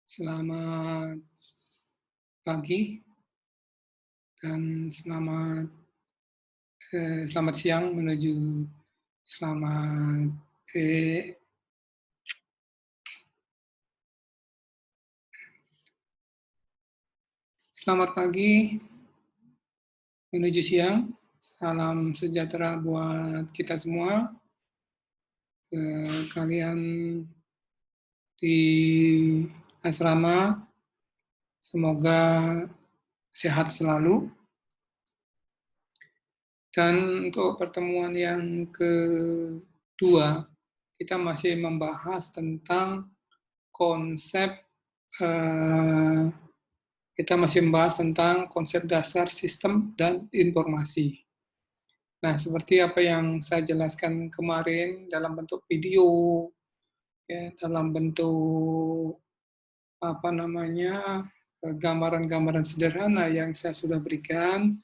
Selamat pagi dan selamat siang menuju selamat eh, selamat pagi menuju siang. Salam sejahtera buat kita semua. Kalian di asrama semoga sehat selalu. Dan untuk pertemuan yang kedua, kita masih membahas tentang konsep kita masih membahas tentang konsep dasar sistem dan informasi. Nah, seperti apa yang saya jelaskan kemarin dalam bentuk video, ya, dalam bentuk apa namanya gambaran-gambaran sederhana yang saya sudah berikan.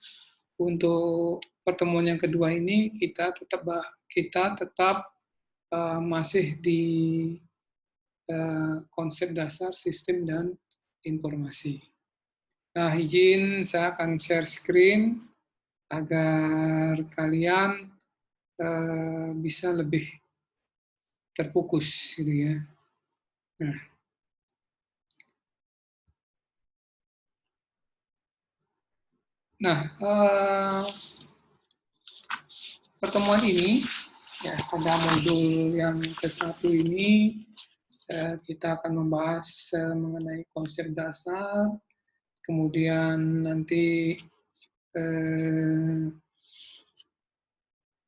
Untuk pertemuan yang kedua ini kita tetap masih di konsep dasar sistem dan informasi. Nah, izin saya akan share screen agar kalian bisa lebih terfokus, gitu ya. Nah, pertemuan ini, ya, pada modul yang ke-1 ini, kita akan membahas mengenai konsep dasar, kemudian nanti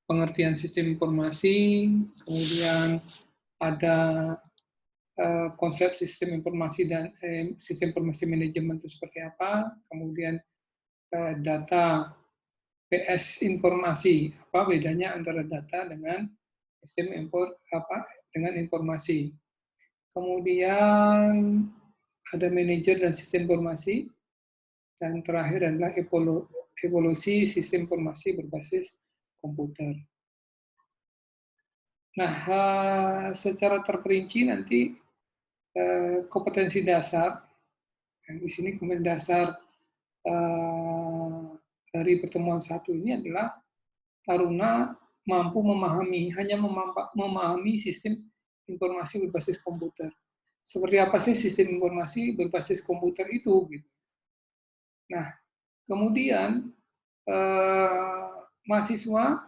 pengertian sistem informasi, kemudian ada konsep sistem informasi dan sistem informasi manajemen itu seperti apa, kemudian data PS informasi, apa bedanya antara data dengan sistem dengan informasi. Kemudian ada manajer dan sistem informasi, dan terakhir adalah evolusi sistem informasi berbasis komputer. Nah, secara terperinci nanti kompetensi dasar, di sini kompetensi dasar dari pertemuan 1 ini adalah Taruna mampu hanya memahami sistem informasi berbasis komputer. Seperti apa sih sistem informasi berbasis komputer itu? Gitu. Nah, kemudian mahasiswa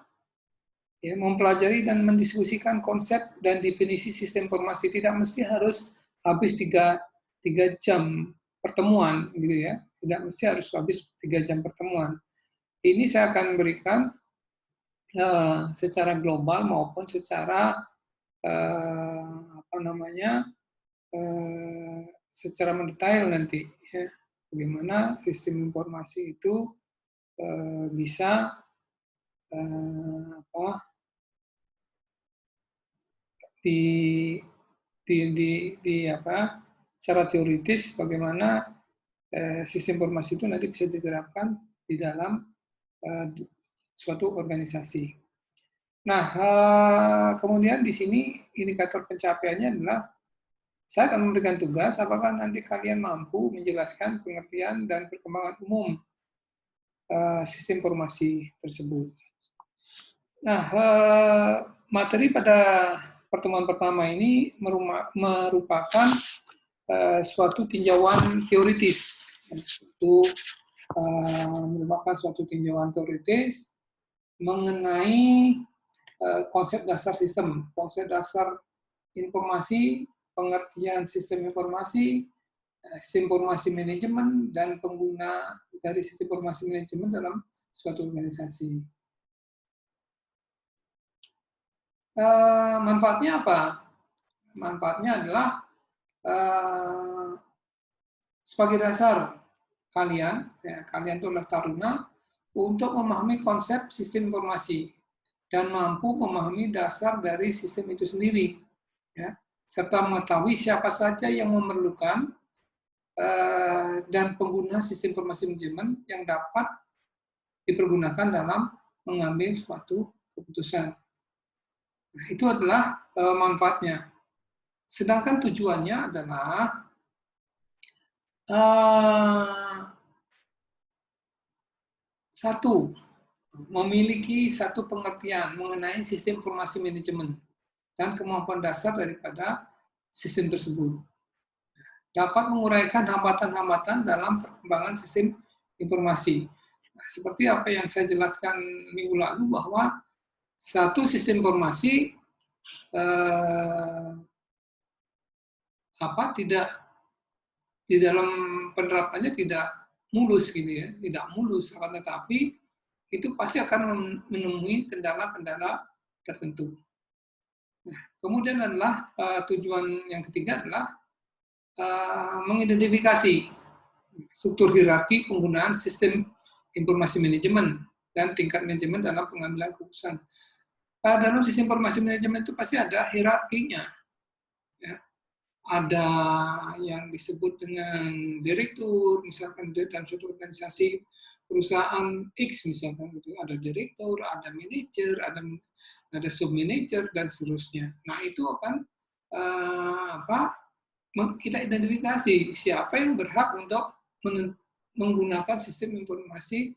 ya, mempelajari dan mendiskusikan konsep dan definisi sistem informasi. Tidak mesti harus habis 3 jam pertemuan, gitu ya. Tidak mesti harus habis 3 jam pertemuan. Ini saya akan berikan secara global maupun secara secara mendetail nanti, ya, bagaimana sistem informasi itu bisa secara teoritis bagaimana sistem informasi itu nanti bisa diterapkan di dalam suatu organisasi. Nah, kemudian di sini indikator pencapaiannya adalah saya akan memberikan tugas apakah nanti kalian mampu menjelaskan pengertian dan perkembangan umum sistem informasi tersebut. Nah, materi pada pertemuan pertama ini merupakan suatu tinjauan teoritis. Itu merupakan suatu tinjauan teoritis mengenai konsep dasar sistem, konsep dasar informasi, pengertian sistem informasi manajemen, dan pengguna dari sistem informasi manajemen dalam suatu organisasi. Manfaatnya apa? Manfaatnya adalah sebagai dasar kalian itu adalah taruna untuk memahami konsep sistem informasi dan mampu memahami dasar dari sistem itu sendiri, ya, serta mengetahui siapa saja yang memerlukan dan pengguna sistem informasi manajemen yang dapat dipergunakan dalam mengambil suatu keputusan. Nah, itu adalah manfaatnya. Sedangkan tujuannya adalah Satu, memiliki satu pengertian mengenai sistem informasi manajemen dan kemampuan dasar daripada sistem tersebut. Dapat menguraikan hambatan-hambatan dalam perkembangan sistem informasi. Nah, seperti apa yang saya jelaskan minggu lalu bahwa satu sistem informasi tidak di dalam penerapannya tidak mulus gitu ya, tidak mulus, akan tetapi itu pasti akan menemui kendala-kendala tertentu. Nah, kemudian adalah tujuan yang ketiga adalah mengidentifikasi struktur hierarki penggunaan sistem informasi manajemen dan tingkat manajemen dalam pengambilan keputusan. Dalam sistem informasi manajemen itu pasti ada hierarkinya. Ya. Ada yang disebut dengan direktur, misalkan dalam suatu organisasi perusahaan X misalkan gitu, ada direktur, ada manajer, ada sub manager dan seterusnya. Nah itu akan kita identifikasi siapa yang berhak untuk menggunakan sistem informasi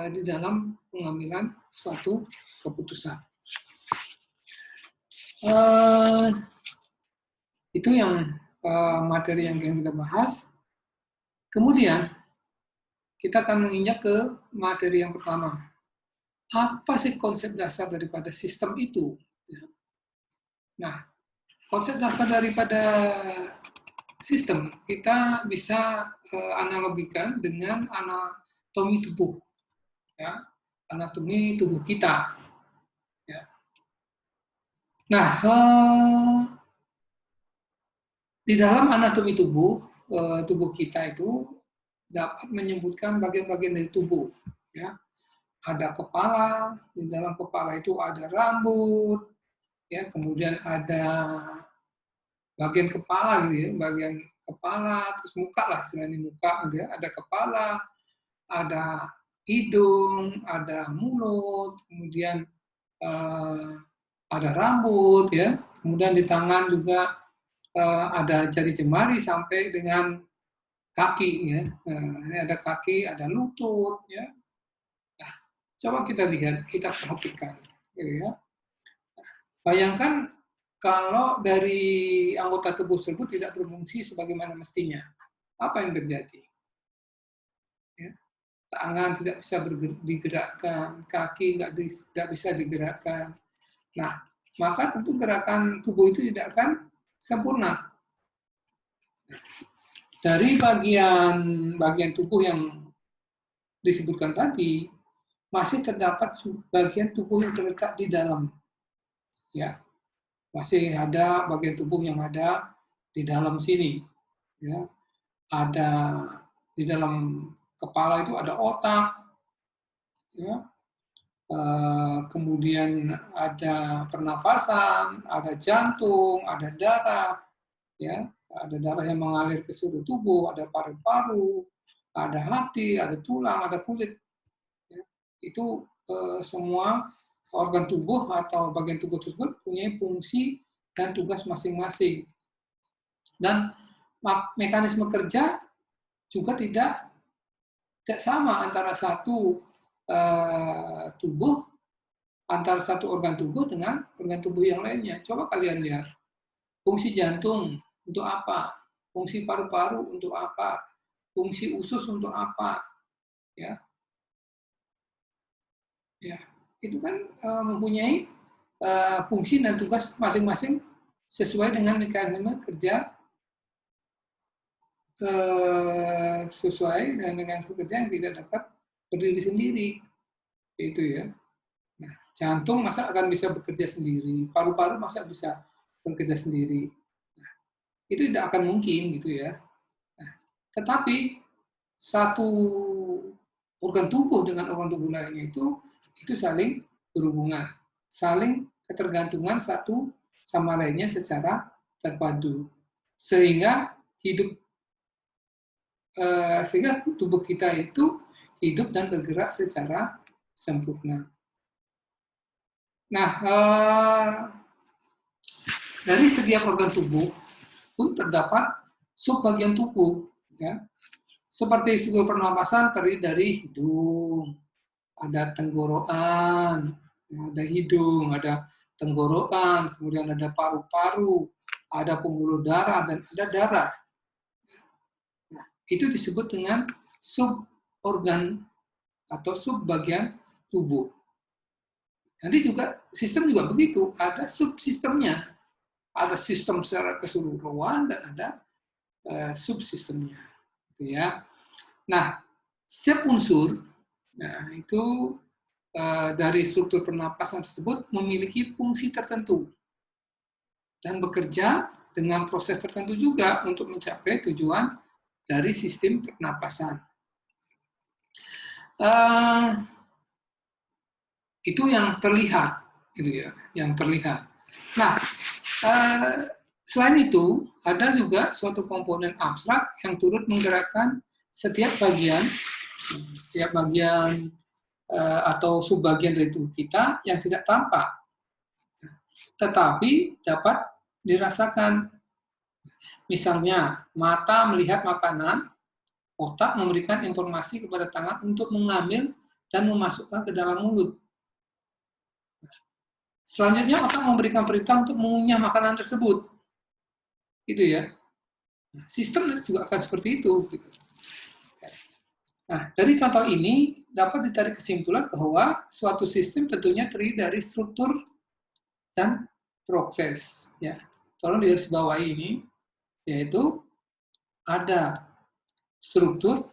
di dalam pengambilan suatu keputusan. Itu yang materi yang kita bahas. Kemudian kita akan menginjak ke materi yang pertama. Apa sih konsep dasar daripada sistem itu? Nah, konsep dasar daripada sistem kita bisa analogikan dengan anatomi tubuh, ya, anatomi tubuh kita. Ya. Nah, di dalam anatomi tubuh kita itu dapat menyebutkan bagian-bagian dari tubuh. Ya. Ada kepala, di dalam kepala itu ada rambut, ya, kemudian ada bagian kepala gitu ya, bagian kepala, terus muka lah, selain muka, gitu ya. Ada kepala, ada hidung, ada mulut, kemudian ada rambut, ya, kemudian di tangan juga ada jari jemari sampai dengan kaki, ya. Ini ada kaki, ada lutut, ya. Nah, coba kita lihat, kita perhatikan, gitu ya. Bayangkan kalau dari anggota tubuh tersebut tidak berfungsi sebagaimana mestinya, apa yang terjadi? Ya. Tangan tidak bisa digerakkan, kaki nggak bisa digerakkan. Nah, maka tentu gerakan tubuh itu tidak akan sempurna. Dari bagian tubuh yang disebutkan tadi, masih terdapat bagian tubuh yang terletak di dalam. Ya, masih ada bagian tubuh yang ada di dalam sini. Ya, ada di dalam kepala itu ada otak, ya, kemudian ada pernafasan, ada jantung, ada darah, ya, ada darah yang mengalir ke seluruh tubuh, ada paru-paru, ada hati, ada tulang, ada kulit. Ya. Itu semua organ tubuh atau bagian tubuh tersebut punya fungsi dan tugas masing-masing. Dan mekanisme kerja juga tidak sama antara satu antara satu organ tubuh dengan organ tubuh yang lainnya. Coba kalian lihat, fungsi jantung untuk apa? Fungsi paru-paru untuk apa? Fungsi usus untuk apa? Ya, ya, itu kan mempunyai fungsi dan tugas masing-masing sesuai dengan mekanisme kerja sesuai dengan mekanisme kerja yang tidak dapat berdiri sendiri, itu ya. Nah, jantung masa akan bisa bekerja sendiri, paru-paru masa bisa bekerja sendiri. Nah, itu tidak akan mungkin gitu ya. Nah, tetapi satu organ tubuh dengan organ tubuh lainnya itu saling berhubungan, saling ketergantungan satu sama lainnya secara terpadu, sehingga tubuh kita itu hidup dan bergerak secara sempurna. Nah, dari setiap organ tubuh pun terdapat subbagian tubuh. Ya. Seperti struktur pernapasan terdiri dari hidung, ada tenggorokan, ada hidung, ada tenggorokan, kemudian ada paru-paru, ada pembuluh darah, dan ada darah. Nah, itu disebut dengan suborgan atau subbagian tubuh. Nanti juga sistem juga begitu, ada subsistemnya, ada sistem secara keseluruhan dan ada subsistemnya, gitu ya. Nah, setiap unsur, nah itu dari struktur pernapasan tersebut memiliki fungsi tertentu dan bekerja dengan proses tertentu juga untuk mencapai tujuan dari sistem pernapasan. Itu yang terlihat, gitu ya, yang terlihat. Nah, selain itu ada juga suatu komponen abstrak yang turut menggerakkan setiap bagian atau subbagian dari tubuh kita yang tidak tampak, tetapi dapat dirasakan. Misalnya, mata melihat makanan, otak memberikan informasi kepada tangan untuk mengambil dan memasukkan ke dalam mulut. Selanjutnya, otak memberikan perintah untuk mengunyah makanan tersebut. Gitu ya. Sistem juga akan seperti itu. Nah, dari contoh ini dapat ditarik kesimpulan bahwa suatu sistem tentunya terdiri dari struktur dan proses. Ya, tolong digarisbawahi ini, yaitu ada struktur,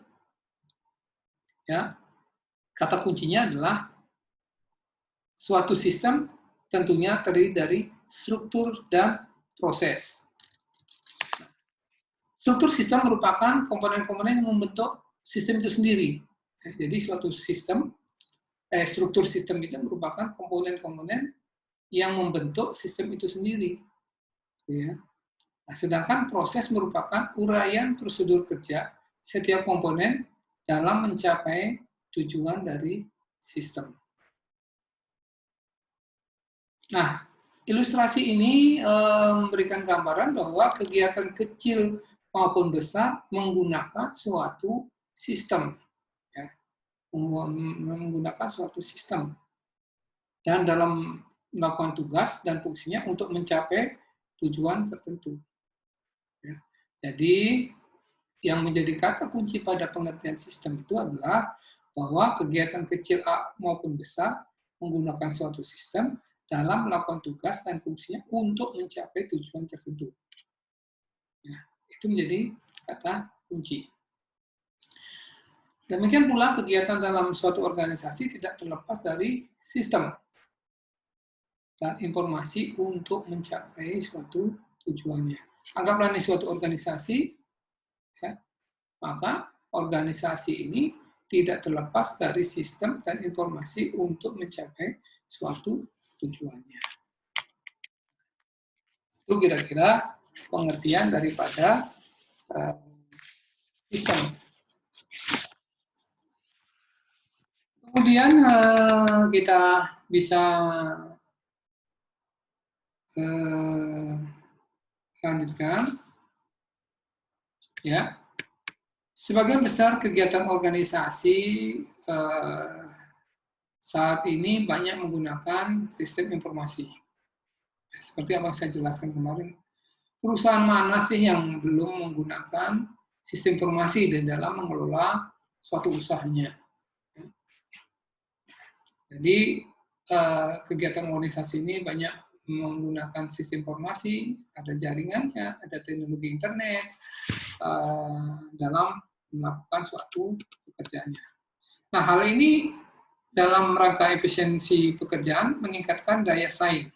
ya, kata kuncinya adalah suatu sistem tentunya terdiri dari struktur dan proses. Struktur sistem merupakan komponen-komponen yang membentuk sistem itu sendiri. Jadi suatu sistem, struktur sistem itu merupakan komponen-komponen yang membentuk sistem itu sendiri. Ya. Nah, sedangkan proses merupakan uraian prosedur kerja setiap komponen dalam mencapai tujuan dari sistem. Nah, ilustrasi ini memberikan gambaran bahwa kegiatan kecil maupun besar menggunakan suatu sistem, ya, menggunakan suatu sistem, dan dalam melakukan tugas dan fungsinya untuk mencapai tujuan tertentu. Ya. Jadi, yang menjadi kata kunci pada pengertian sistem itu adalah bahwa kegiatan kecil maupun besar menggunakan suatu sistem dalam melakukan tugas dan fungsinya untuk mencapai tujuan tertentu. Ya, itu menjadi kata kunci. Demikian pula kegiatan dalam suatu organisasi tidak terlepas dari sistem dan informasi untuk mencapai suatu tujuannya. Anggaplah ini suatu organisasi, ya, maka organisasi ini tidak terlepas dari sistem dan informasi untuk mencapai suatu tujuannya. Itu kira-kira pengertian daripada sistem. Kemudian kita bisa lanjutkan, ya. Sebagian besar kegiatan organisasi saat ini banyak menggunakan sistem informasi. Seperti apa yang saya jelaskan kemarin, perusahaan mana sih yang belum menggunakan sistem informasi di dalam mengelola suatu usahanya? Jadi kegiatan organisasi ini banyak menggunakan sistem informasi, ada jaringannya, ada teknologi internet dalam melakukan suatu pekerjaannya. Nah, hal ini dalam rangka efisiensi pekerjaan meningkatkan daya saing.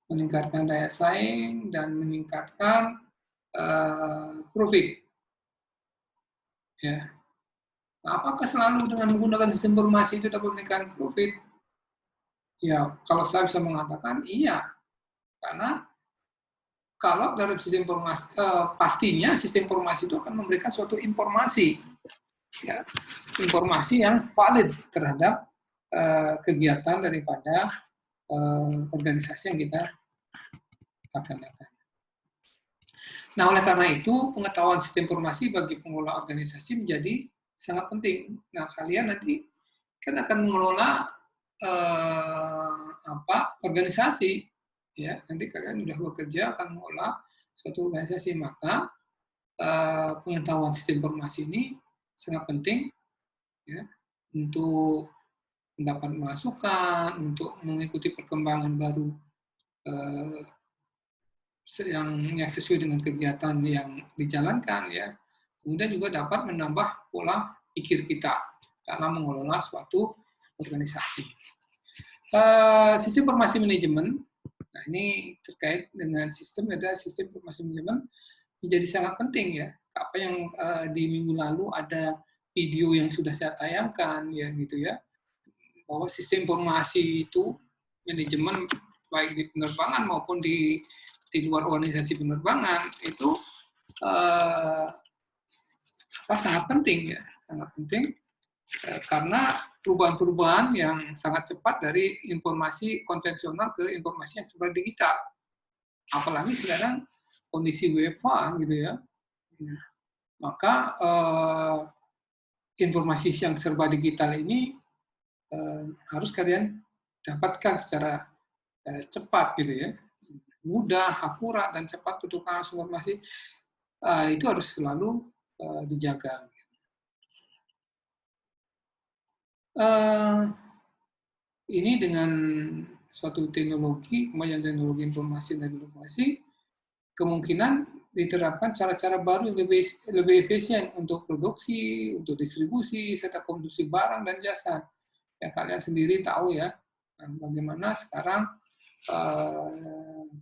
Meningkatkan daya saing dan meningkatkan profit. Ya. Nah, apakah selalu dengan menggunakan sistem informasi itu dapat meningkatkan profit? Ya, kalau saya bisa mengatakan iya, karena kalau dalam sistem informasi, pastinya sistem informasi itu akan memberikan suatu informasi, ya, informasi yang valid terhadap kegiatan daripada organisasi yang kita laksanakan. Nah, oleh karena itu, pengetahuan sistem informasi bagi pengelola organisasi menjadi sangat penting. Nah, kalian nanti kan akan mengelola organisasi, ya. Nanti kalian sudah bekerja akan mengelola suatu organisasi, maka pengetahuan sistem informasi ini sangat penting, ya, untuk mendapat masukan, untuk mengikuti perkembangan baru eh, yang sesuai dengan kegiatan yang dijalankan, ya. Kemudian juga dapat menambah pola pikir kita dalam mengelola suatu organisasi. Sistem informasi manajemen, nah ini terkait dengan sistem, ada sistem informasi manajemen menjadi sangat penting, ya. Apa yang di minggu lalu ada video yang sudah saya tayangkan, ya gitu ya, bahwa sistem informasi itu manajemen baik di penerbangan maupun di luar organisasi penerbangan itu sangat penting, ya, sangat penting karena perubahan-perubahan yang sangat cepat dari informasi konvensional ke informasi yang serba digital. Apalagi sekarang kondisi WFA gitu ya. Nah, maka informasi yang serba digital ini harus kalian dapatkan secara cepat gitu ya. Mudah, akurat, dan cepat untuk informasi itu harus selalu dijaga. Ini dengan suatu teknologi, kemajuan teknologi informasi dan inovasi, kemungkinan diterapkan cara-cara baru yang lebih efisien untuk produksi, untuk distribusi, serta konsumsi barang dan jasa. Ya, kalian sendiri tahu ya, bagaimana sekarang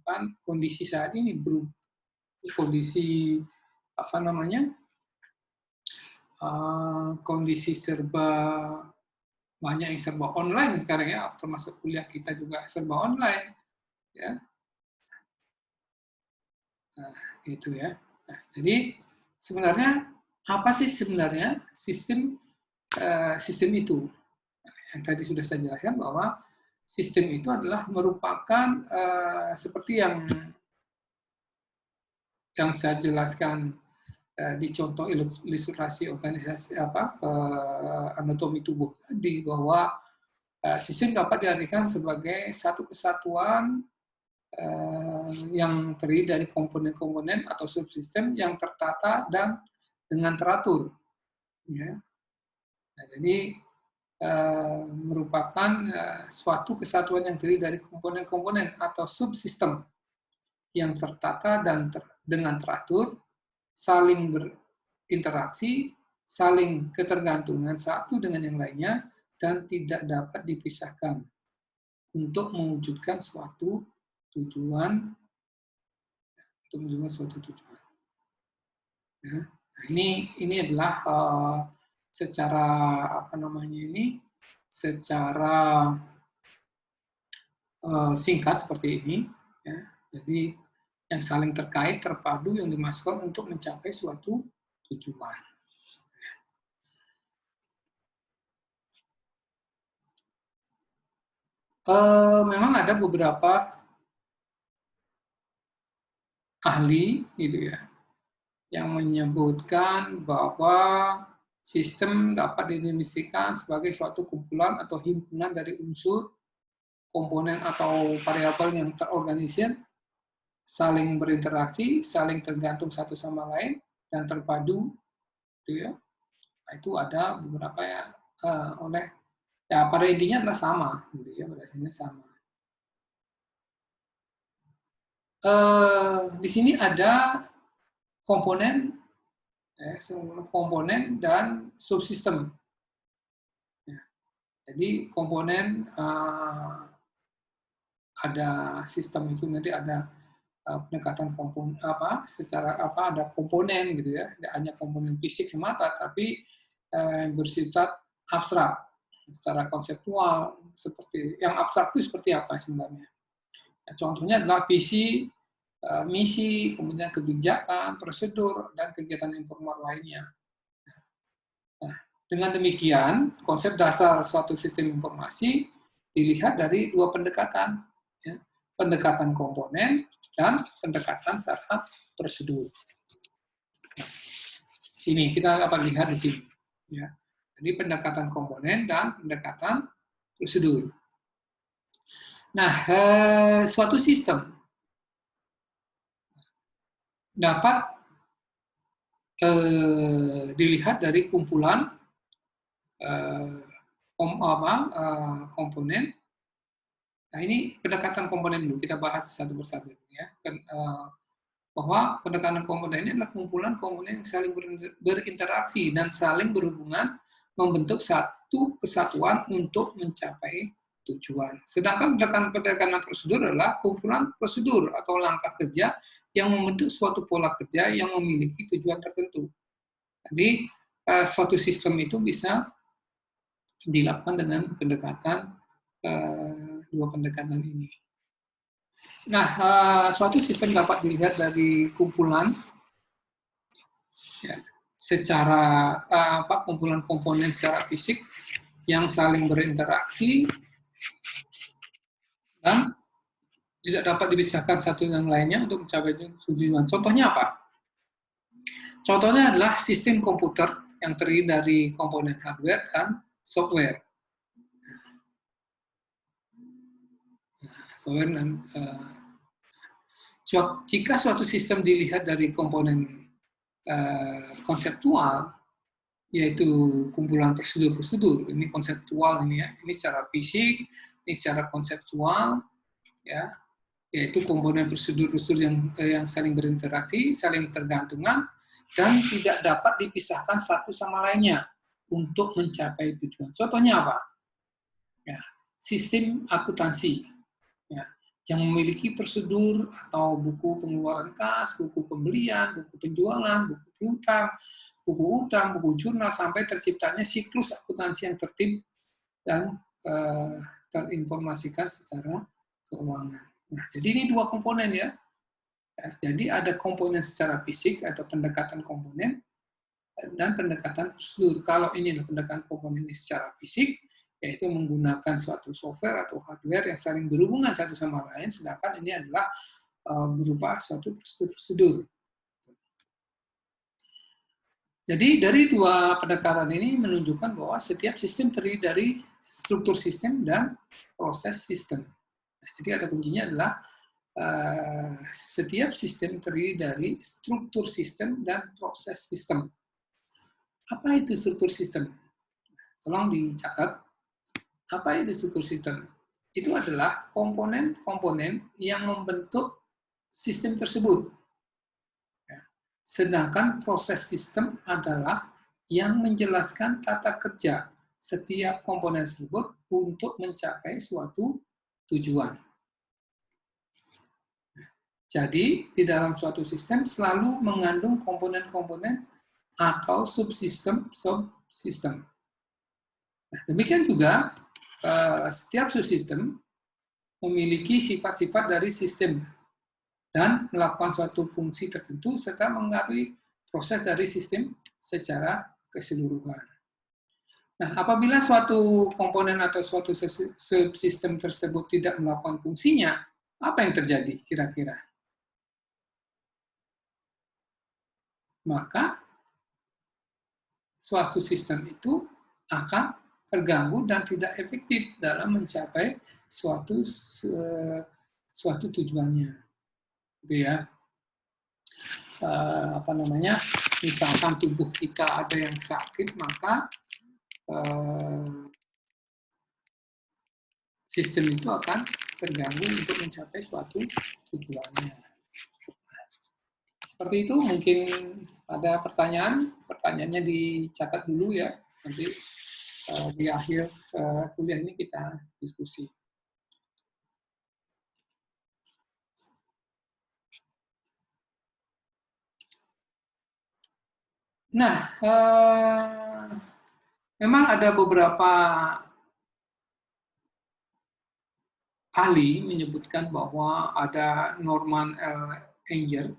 kan kondisi saat ini belum kondisi apa namanya kondisi serba banyak yang serba online sekarang ya, termasuk kuliah kita juga serba online, ya. Nah, itu ya. Nah, jadi sebenarnya apa sih sebenarnya sistem sistem itu? Yang tadi sudah saya jelaskan bahwa sistem itu adalah merupakan seperti yang saya jelaskan di contoh ilustrasi organisasi anatomi tubuh tadi, bahwa sistem dapat diartikan sebagai satu kesatuan yang terdiri dari komponen-komponen atau subsistem yang tertata dan dengan teratur. Ya. Nah, jadi merupakan suatu kesatuan yang terdiri dari komponen-komponen atau subsistem yang tertata dan dengan teratur, saling berinteraksi, saling ketergantungan satu dengan yang lainnya, dan tidak dapat dipisahkan untuk mewujudkan suatu tujuan, Ya. Nah, ini adalah secara apa namanya ini, secara singkat seperti ini. Ya. Jadi yang saling terkait, terpadu, yang dimasukkan untuk mencapai suatu tujuan. Memang ada beberapa ahli gitu ya yang menyebutkan bahwa sistem dapat didefinisikan sebagai suatu kumpulan atau himpunan dari unsur, komponen atau variabel yang terorganisir, saling berinteraksi, saling tergantung satu sama lain, dan terpadu. Gitu ya. Itu ada beberapa ya oleh ya pada intinya adalah sama, gitu ya, pada intinya sama. Di sini ada komponen, komponen dan subsistem. Ya. Jadi komponen ada sistem itu nanti ada pendekatan komponen secara ada komponen gitu ya, tidak hanya komponen fisik semata, tapi bersifat abstrak, secara konseptual. Seperti yang abstrak itu seperti apa sebenarnya? Nah, contohnya adalah visi, misi, kemudian kebijakan, prosedur, dan kegiatan informal lainnya. Nah, dengan demikian, konsep dasar suatu sistem informasi dilihat dari dua pendekatan, ya. Pendekatan komponen dan pendekatan secara prosedur. Sini kita dapat lihat di sini. Ya. Jadi pendekatan komponen dan pendekatan prosedur. Nah, suatu sistem dapat dilihat dari kumpulan komponen. Nah, ini pendekatan komponen dulu, kita bahas satu persatu ya. Bahwa pendekatan komponen ini adalah kumpulan komponen yang saling berinteraksi dan saling berhubungan membentuk satu kesatuan untuk mencapai tujuan. Sedangkan pendekatan prosedur adalah kumpulan prosedur atau langkah kerja yang membentuk suatu pola kerja yang memiliki tujuan tertentu. Jadi, suatu sistem itu bisa dilakukan dengan pendekatan dua pendekatan ini. Nah, suatu sistem dapat dilihat dari kumpulan ya, secara kumpulan komponen secara fisik yang saling berinteraksi dan tidak dapat dipisahkan satu dengan lainnya untuk mencapai tujuan. Contohnya apa? Contohnya adalah sistem komputer yang terdiri dari komponen hardware dan software. Jika suatu sistem dilihat dari komponen konseptual, yaitu kumpulan prosedur-prosedur, ini konseptual ini ya, ini secara fisik, ini secara konseptual, ya, yaitu komponen prosedur-prosedur yang saling berinteraksi, saling tergantungan, dan tidak dapat dipisahkan satu sama lainnya untuk mencapai tujuan. Contohnya apa? Ya, sistem akuntansi, ya, yang memiliki prosedur atau buku pengeluaran kas, buku pembelian, buku penjualan, buku utang, buku jurnal, sampai terciptanya siklus akuntansi yang tertib dan terinformasikan secara keuangan. Nah, jadi ini dua komponen ya. Jadi ada komponen secara fisik atau pendekatan komponen dan pendekatan prosedur. Kalau ini pendekatan komponen secara fisik, yaitu menggunakan suatu software atau hardware yang saling berhubungan satu sama lain, sedangkan ini adalah berupa suatu prosedur. Jadi dari dua pendekatan ini menunjukkan bahwa setiap sistem terdiri dari struktur sistem dan proses sistem. Nah, jadi kata kuncinya adalah setiap sistem terdiri dari struktur sistem dan proses sistem. Apa itu struktur sistem? Tolong dicatat. Apa itu struktur sistem? Itu adalah komponen-komponen yang membentuk sistem tersebut. Sedangkan proses sistem adalah yang menjelaskan tata kerja setiap komponen tersebut untuk mencapai suatu tujuan. Jadi, di dalam suatu sistem selalu mengandung komponen-komponen atau subsistem. Nah, demikian juga, setiap subsistem memiliki sifat-sifat dari sistem dan melakukan suatu fungsi tertentu serta mengaruhi proses dari sistem secara keseluruhan. Nah, apabila suatu komponen atau suatu subsistem tersebut tidak melakukan fungsinya, apa yang terjadi kira-kira? Maka suatu sistem itu akan terganggu dan tidak efektif dalam mencapai suatu tujuannya, gitu ya. Misalkan tubuh kita ada yang sakit, maka sistem itu akan terganggu untuk mencapai suatu tujuannya. Seperti itu, mungkin ada pertanyaannya dicatat dulu ya, nanti di akhir kuliah ini kita diskusi. Nah, memang ada beberapa ahli menyebutkan bahwa ada Norman L. Ainger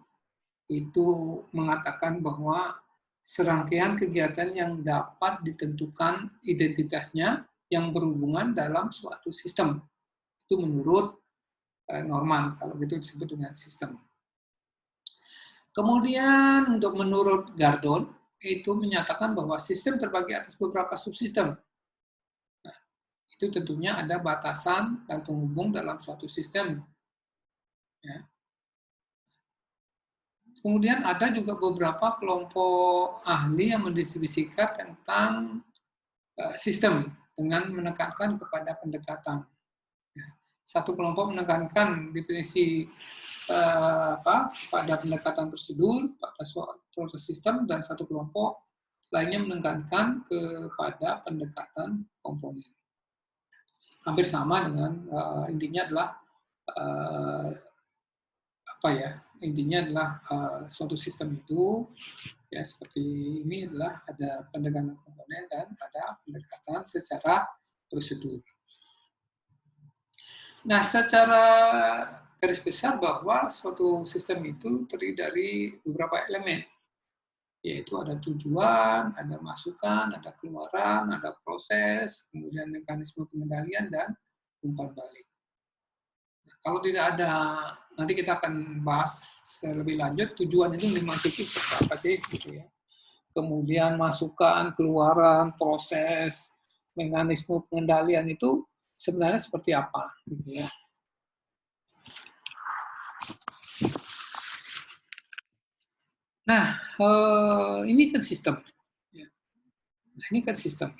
itu mengatakan bahwa serangkaian kegiatan yang dapat ditentukan identitasnya yang berhubungan dalam suatu sistem. Itu menurut Norman, kalau gitu disebut dengan sistem. Kemudian untuk menurut Gardon, itu menyatakan bahwa sistem terbagi atas beberapa subsistem. Nah, itu tentunya ada batasan dan penghubung dalam suatu sistem. Ya. Kemudian ada juga beberapa kelompok ahli yang mendistribusikan tentang sistem dengan menekankan kepada pendekatan. Satu kelompok menekankan definisi pada pendekatan prosedur, pada suatu sistem, dan satu kelompok lainnya menekankan kepada pendekatan komponen. Hampir sama dengan intinya adalah intinya adalah suatu sistem itu ya seperti ini adalah ada pendekatan komponen dan ada pendekatan secara prosedur. Nah, secara garis besar bahwa suatu sistem itu terdiri dari beberapa elemen, yaitu ada tujuan, ada masukan, ada keluaran, ada proses, kemudian mekanisme pengendalian, dan umpan balik. Nah, kalau tidak ada, nanti kita akan bahas lebih lanjut, tujuan itu dimaksudkan seperti apa sih, gitu ya. Kemudian masukan, keluaran, proses, mekanisme pengendalian itu sebenarnya seperti apa, gitu ya. Nah, ini kan sistem. Nah, ini kan sistem.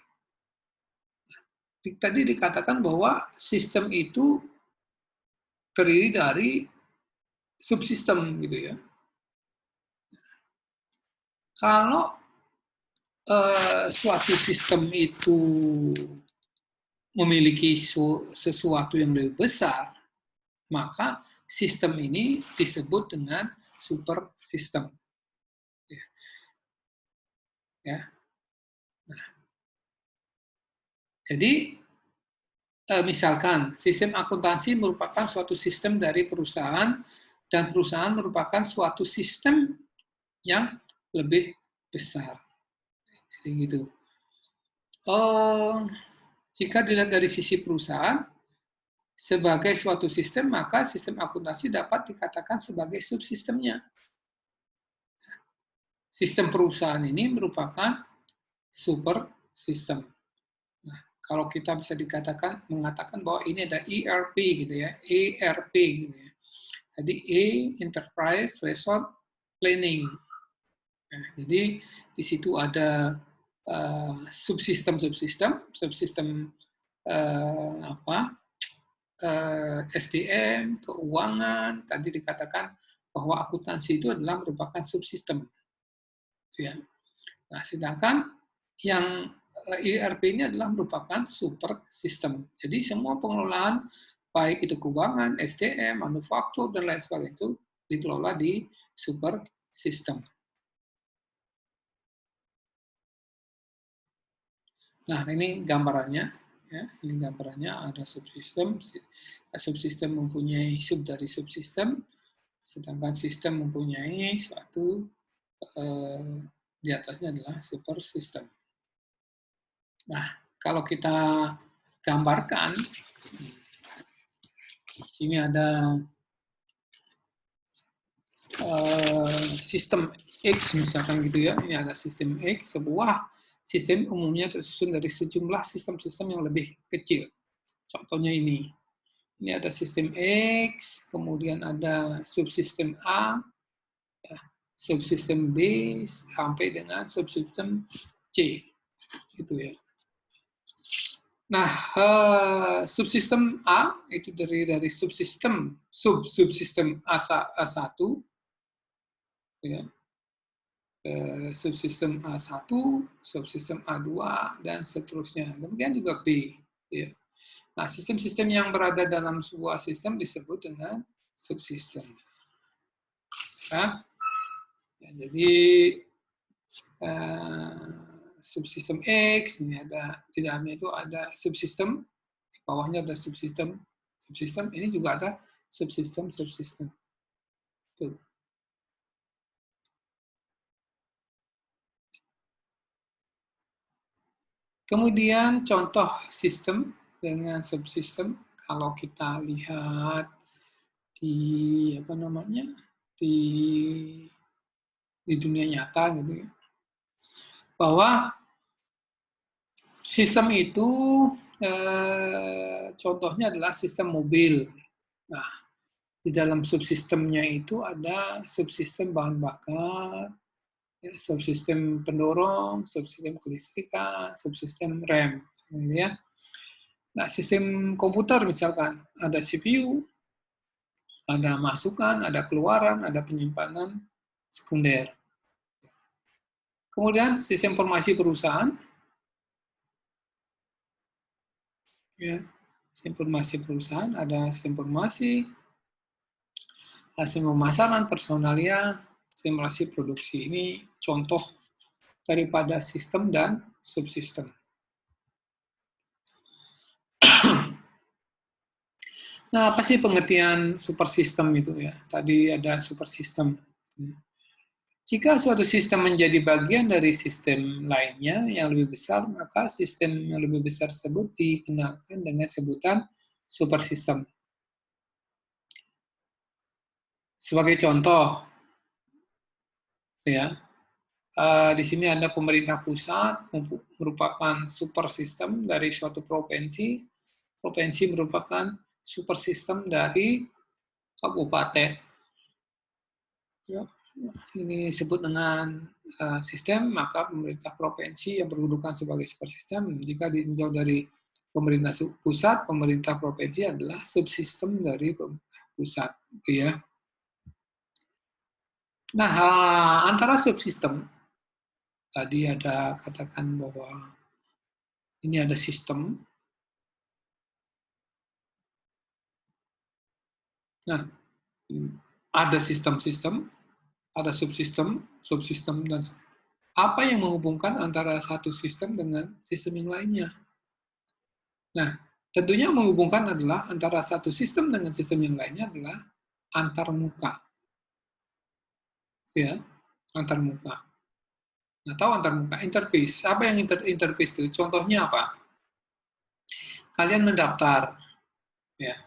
Tadi dikatakan bahwa sistem itu terdiri dari subsistem, gitu ya. Kalau suatu sistem itu memiliki sesuatu yang lebih besar, maka sistem ini disebut dengan super system. Ya. Nah, jadi misalkan sistem akuntansi merupakan suatu sistem dari perusahaan dan perusahaan merupakan suatu sistem yang lebih besar. Jadi gitu. Jika dilihat dari sisi perusahaan sebagai suatu sistem, maka sistem akuntansi dapat dikatakan sebagai subsistemnya. Sistem perusahaan ini merupakan super system. Nah, kalau kita bisa mengatakan bahwa ini ada ERP gitu ya, ERP gitu ya. Jadi Enterprise Resource Planning. Nah, jadi di situ ada subsistem SDM, keuangan. Tadi dikatakan bahwa akuntansi itu adalah merupakan subsistem. Ya. Nah, sedangkan yang ERP ini adalah merupakan super system. Jadi semua pengelolaan baik itu keuangan, SDM, manufaktur dan lain sebagainya itu dikelola di super system. Nah, ini gambarannya. Ya, ini gambarannya ada subsistem. Subsistem mempunyai sub dari subsistem, sedangkan sistem mempunyai suatu di atasnya adalah super system. Nah, kalau kita gambarkan, sini ada sistem X misalkan gitu ya. Ini ada sistem X, sebuah sistem umumnya tersusun dari sejumlah sistem-sistem yang lebih kecil. Contohnya ini. Ini ada sistem X, kemudian ada subsistem A, ya, subsistem B, sampai dengan subsistem C. Gitu ya. Nah, subsistem A itu dari subsistem A1, ya, subsistem A1, subsistem A2, dan seterusnya. Demikian juga B. Ya. Nah, sistem-sistem yang berada dalam sebuah sistem disebut dengan subsistem. Ya. Ya, jadi subsistem X, ini ada di dalamnya itu ada subsistem, di bawahnya ada subsistem, ini juga ada subsistem. Tuh. Kemudian contoh sistem dengan subsistem, kalau kita lihat di apa namanya di dunia nyata gitu ya, bahwa sistem itu contohnya adalah sistem mobil. Nah, di dalam subsistemnya itu ada subsistem bahan bakar, ya, subsistem pendorong, subsistem kelistrikan, subsistem rem, gitu ya. Nah, sistem komputer misalkan ada CPU, ada masukan, ada keluaran, ada penyimpanan sekunder. Kemudian sistem informasi perusahaan, ya, sistem informasi perusahaan, ada sistem informasi, sistem pemasaran, personalia, simulasi produksi. Ini contoh daripada sistem dan subsistem. Nah, apa sih pengertian super system itu ya? Tadi ada super system. Jika suatu sistem menjadi bagian dari sistem lainnya yang lebih besar, maka sistem yang lebih besar tersebut dikenalkan dengan sebutan super system. Sebagai contoh, ya, di sini ada pemerintah pusat merupakan super system dari suatu provinsi. Provinsi merupakan super system dari kabupaten. Ya, ini disebut dengan sistem, maka pemerintah provinsi yang berkedudukan sebagai super system. Jika ditinjau dari pemerintah pusat, pemerintah provinsi adalah subsistem dari pemerintah pusat, gitu ya. Nah, antara subsistem tadi ada katakan bahwa ini ada sistem. Nah, ada sistem-sistem, ada subsistem, subsistem, dan apa yang menghubungkan antara satu sistem dengan sistem yang lainnya. Nah, tentunya menghubungkan adalah antara satu sistem dengan sistem yang lainnya adalah antar muka. Ya, antar muka. Nah, tahu antar muka, interface. Apa yang interface itu? Contohnya apa? Kalian mendaftar, ya.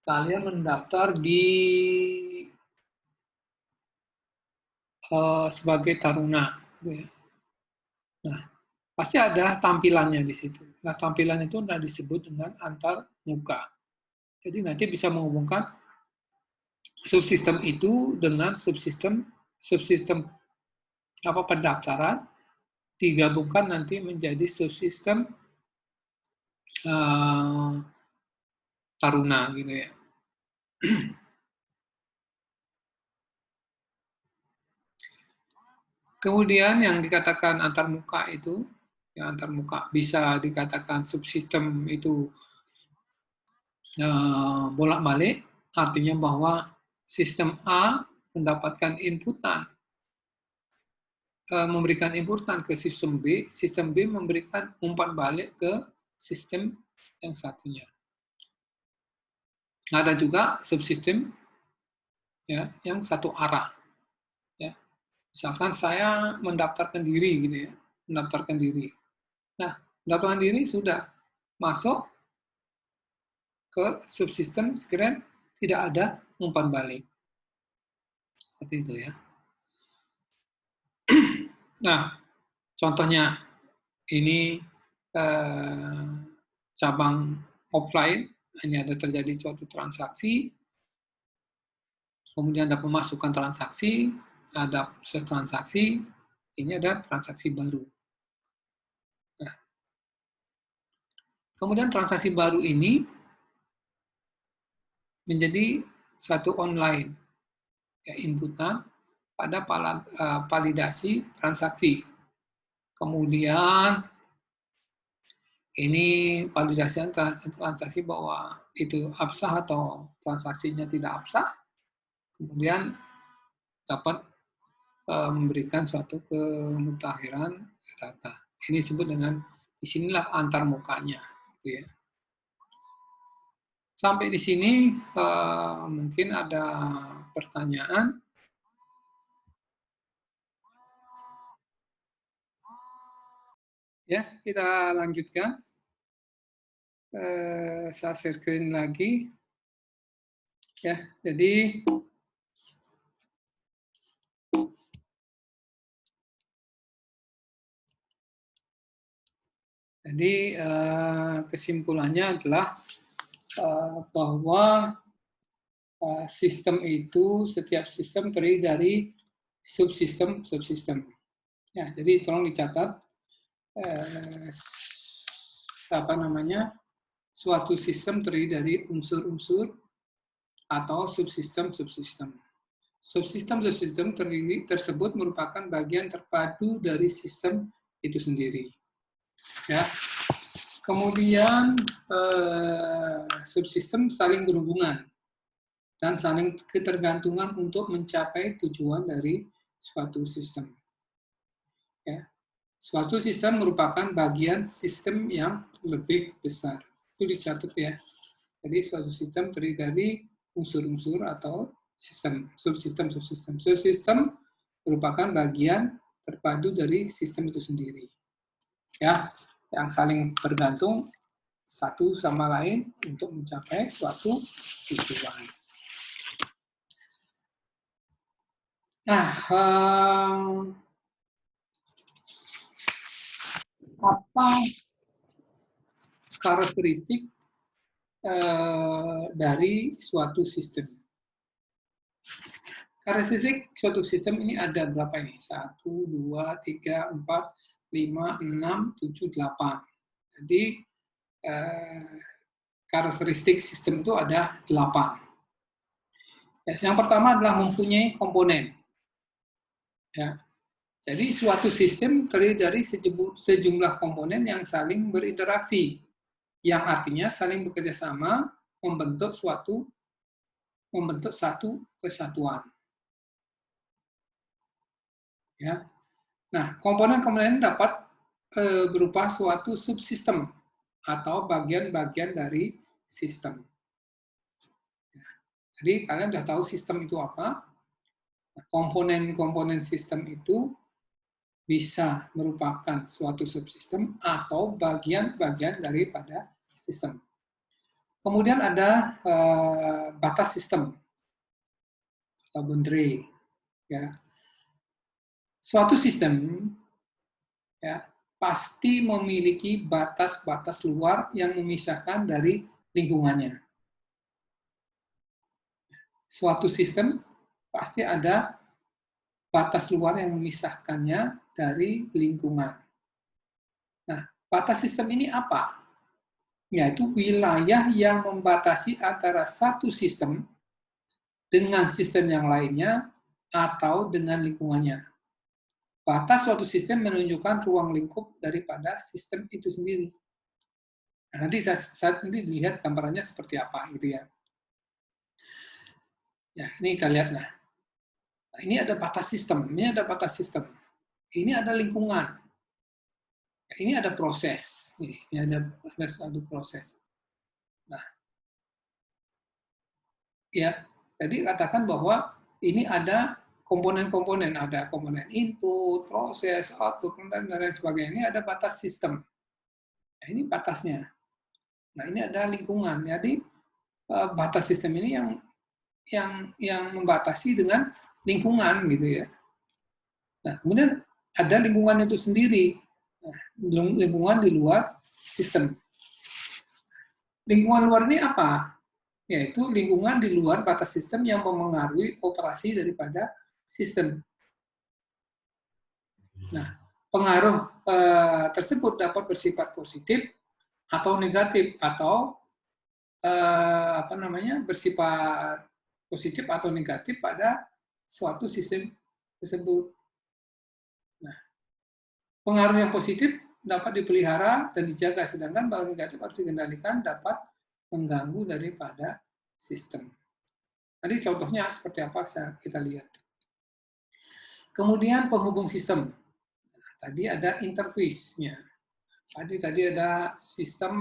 Kalian mendaftar di sebagai taruna, gitu ya. Nah, pasti ada tampilannya di situ. Nah, tampilan itu sudah disebut dengan antar muka. Jadi nanti bisa menghubungkan subsistem itu dengan subsistem apa pendaftaran digabungkan nanti menjadi subsistem taruna gitu ya. Kemudian yang dikatakan antarmuka itu, yang antarmuka bisa dikatakan subsistem itu bolak-balik, artinya bahwa sistem A mendapatkan inputan, memberikan inputan ke sistem B memberikan umpan balik ke sistem yang satunya. Ada juga subsistem ya yang satu arah. Ya. Misalkan saya mendaftarkan diri gitu ya, mendaftarkan diri. Nah, mendaftarkan diri sudah masuk ke subsistem, sekiranya tidak ada umpan balik. Seperti itu ya. Nah, contohnya ini cabang offline, hanya ada terjadi suatu transaksi, kemudian ada pemasukan transaksi, ada proses transaksi, ini ada transaksi baru. Nah, kemudian transaksi baru ini menjadi satu online, ya, inputan pada validasi transaksi. Kemudian ini validasi transaksi bahwa itu absah atau transaksinya tidak absah, kemudian dapat memberikan suatu kemutakhiran data. Ini disebut dengan disinilah antar mukanya, gitu ya. Sampai di sini mungkin ada pertanyaan. Ya, kita lanjutkan. Saya share screen lagi. Ya, jadi kesimpulannya adalah bahwa sistem itu, setiap sistem terdiri dari subsistem. Ya, jadi tolong dicatat apa namanya, suatu sistem terdiri dari unsur-unsur atau subsistem. Subsistem tersebut merupakan bagian terpadu dari sistem itu sendiri. Ya. Kemudian subsistem saling berhubungan dan saling ketergantungan untuk mencapai tujuan dari suatu sistem. Ya. Suatu sistem merupakan bagian sistem yang lebih besar. Itu dicatat ya. Jadi suatu sistem terdiri dari unsur-unsur atau subsistem. Subsistem merupakan bagian terpadu dari sistem itu sendiri. Ya, yang saling bergantung satu sama lain untuk mencapai suatu tujuan. Nah, apa karakteristik dari suatu sistem? Karakteristik suatu sistem ini ada berapa ini? 1, 2, 3, 4, 5, 6, 7, 8. Jadi karakteristik sistem itu ada 8. Yang pertama adalah mempunyai komponen. Ya. Jadi suatu sistem terdiri dari sejumlah komponen yang saling berinteraksi, yang artinya saling bekerja sama membentuk satu kesatuan. Ya. Nah, komponen-komponen dapat berupa suatu subsistem atau bagian-bagian dari sistem. Jadi kalian sudah tahu sistem itu apa. Komponen-komponen sistem itu bisa merupakan suatu subsistem atau bagian-bagian daripada sistem. Kemudian ada batas sistem atau boundary. Ya. Suatu sistem ya, pasti memiliki batas-batas luar yang memisahkan dari lingkungannya. Suatu sistem pasti ada batas luar yang memisahkannya dari lingkungan. Nah, batas sistem ini apa? Yaitu wilayah yang membatasi antara satu sistem dengan sistem yang lainnya atau dengan lingkungannya. Batas suatu sistem menunjukkan ruang lingkup daripada sistem itu sendiri. Nah, nanti saat ini dilihat gambarannya seperti apa gitu ya. Ya, ini kita lihat lah. Nah, ini ada batas sistem, ini ada batas sistem. Ini ada lingkungan. Ya, ini ada proses. Ini ada satu proses. Nah, ya, jadi katakan bahwa ini ada komponen-komponen, ada komponen input, proses, output, dan lain sebagainya. Ini ada batas sistem. Nah, ini batasnya. Nah, ini ada lingkungan. Jadi batas sistem ini yang membatasi dengan lingkungan gitu ya. Nah, kemudian ada lingkungan itu sendiri. Nah, lingkungan di luar sistem. Lingkungan luar ini apa? Yaitu lingkungan di luar batas sistem yang mempengaruhi operasi daripada sistem. Nah, pengaruh tersebut dapat bersifat positif atau negatif atau bersifat positif atau negatif pada suatu sistem tersebut. Nah, pengaruh yang positif dapat dipelihara dan dijaga, sedangkan pengaruh negatif harus dikendalikan dapat mengganggu daripada sistem. Nanti contohnya seperti apa kita lihat. Kemudian penghubung sistem. Nah, tadi ada interface-nya. Tadi ada sistem,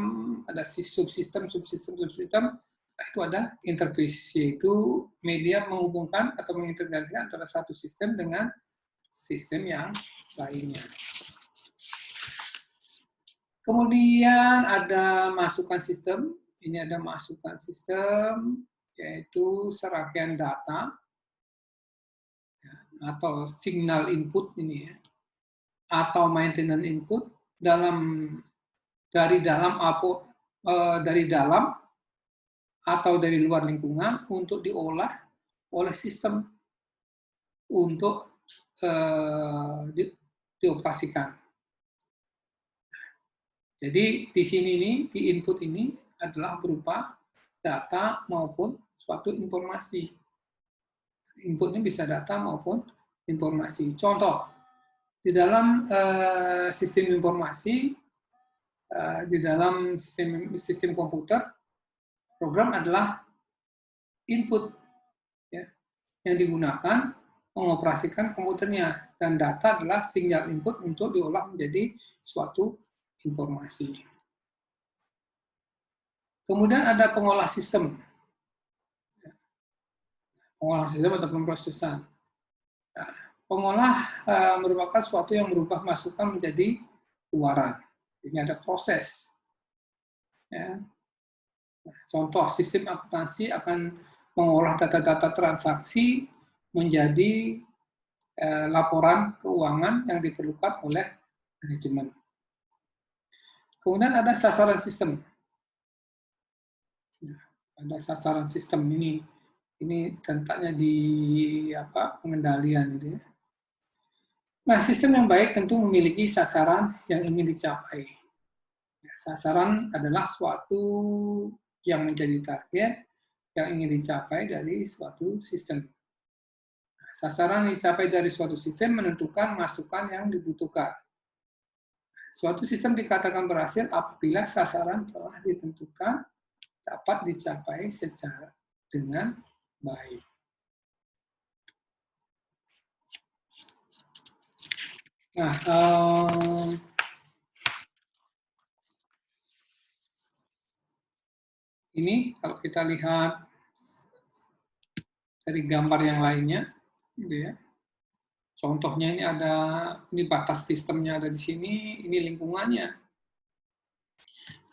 ada subsistem. Nah, itu ada interface, yaitu media menghubungkan atau mengintegrasikan antara satu sistem dengan sistem yang lainnya. Kemudian ada masukan sistem. Ini ada masukan sistem. yaitu serangkaian data atau signal input ini ya, atau maintenance input dari dalam atau dari luar lingkungan untuk diolah oleh sistem untuk dioperasikan. Jadi di sini nih, di input ini adalah berupa data maupun suatu informasi. Inputnya bisa data maupun informasi. Contoh, di dalam sistem informasi, di dalam sistem komputer, program adalah input ya, yang digunakan mengoperasikan komputernya, dan data adalah sinyal input untuk diolah menjadi suatu informasi. Kemudian ada pengolah sistem. Pengolah sistem atau pemrosesan. Nah, pengolah merupakan suatu yang merubah masukan menjadi keluaran. Ini ada proses. Ya. Nah, contoh, sistem akuntansi akan mengolah data-data transaksi menjadi laporan keuangan yang diperlukan oleh manajemen. Kemudian ada sasaran sistem. Nah, ada sasaran sistem ini tentaknya di pengendalian gitu ya. Nah, sistem yang baik tentu memiliki sasaran yang ingin dicapai. Sasaran adalah suatu yang menjadi target yang ingin dicapai dari suatu sistem. Sasaran yang dicapai dari suatu sistem menentukan masukan yang dibutuhkan. Suatu sistem dikatakan berhasil apabila sasaran telah ditentukan dapat dicapai secara dengan baik. Nah, ini kalau kita lihat dari gambar yang lainnya, gitu ya. Contohnya ini batas sistemnya ada di sini, ini lingkungannya.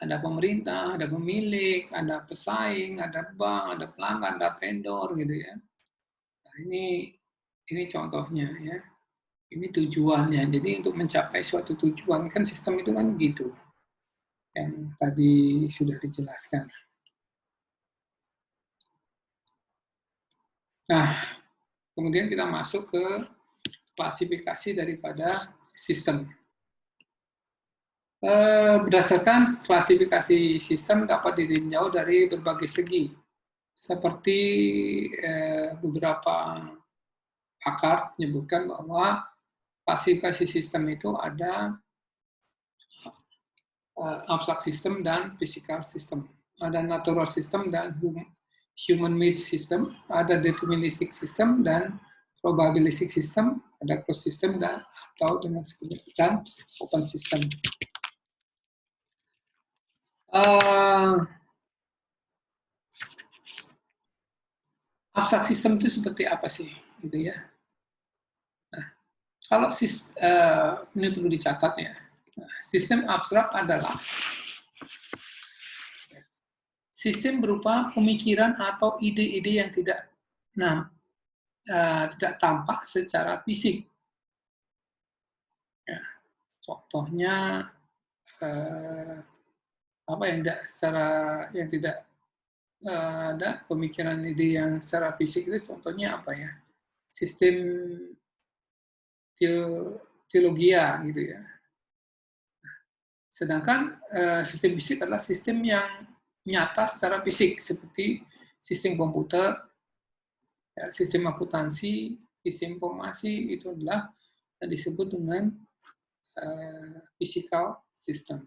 Ada pemerintah, ada pemilik, ada pesaing, ada bank, ada pelanggan, ada vendor gitu ya. Nah, ini contohnya ya. Ini tujuannya. Jadi untuk mencapai suatu tujuan kan sistem itu kan gitu. Yang tadi sudah dijelaskan. Nah, kemudian kita masuk ke klasifikasi daripada sistem. Berdasarkan klasifikasi sistem dapat ditinjau dari berbagai segi. Seperti beberapa pakar menyebutkan bahwa klasifikasi sistem itu ada abstrak system dan physical system. Ada natural system dan human-made system, ada deterministic system dan probabilistic system, ada closed system dan atau dengan sebutan open system. Abstrak system itu seperti apa sih, gitu ya? Nah, kalau ini perlu dicatat ya. Nah, sistem abstrak adalah sistem berupa pemikiran atau ide-ide yang tidak tampak secara fisik. Ya, contohnya yang tidak ada pemikiran ide yang secara fisik itu contohnya apa ya? Sistem teologia gitu ya. Sedangkan sistem fisik adalah sistem yang nyata secara fisik seperti sistem komputer, ya, sistem akuntansi, sistem informasi itu adalah disebut dengan physical system.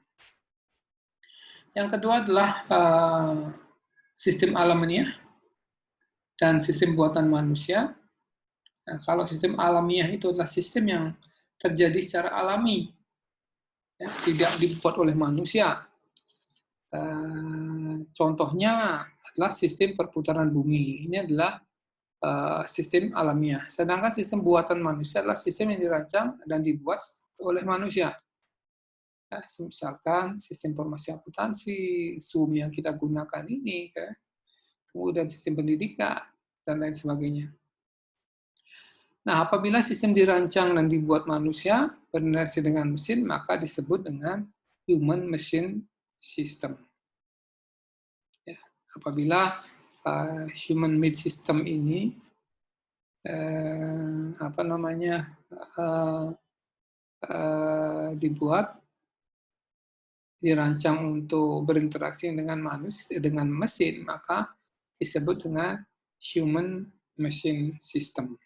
Yang kedua adalah sistem alamiah dan sistem buatan manusia. Nah, kalau sistem alamiah itu adalah sistem yang terjadi secara alami, ya, tidak dibuat oleh manusia. Contohnya adalah sistem perputaran bumi. Ini adalah sistem alamiah. Sedangkan sistem buatan manusia adalah sistem yang dirancang dan dibuat oleh manusia. Ya, misalkan sistem informasi akuntansi, Zoom yang kita gunakan ini, kemudian sistem pendidikan, dan lain sebagainya. Nah, apabila sistem dirancang dan dibuat manusia berinteraksi dengan mesin, maka disebut dengan human machine system. Ya, apabila human made system ini dibuat, dirancang untuk berinteraksi dengan manusia, dengan mesin, maka disebut dengan human machine system.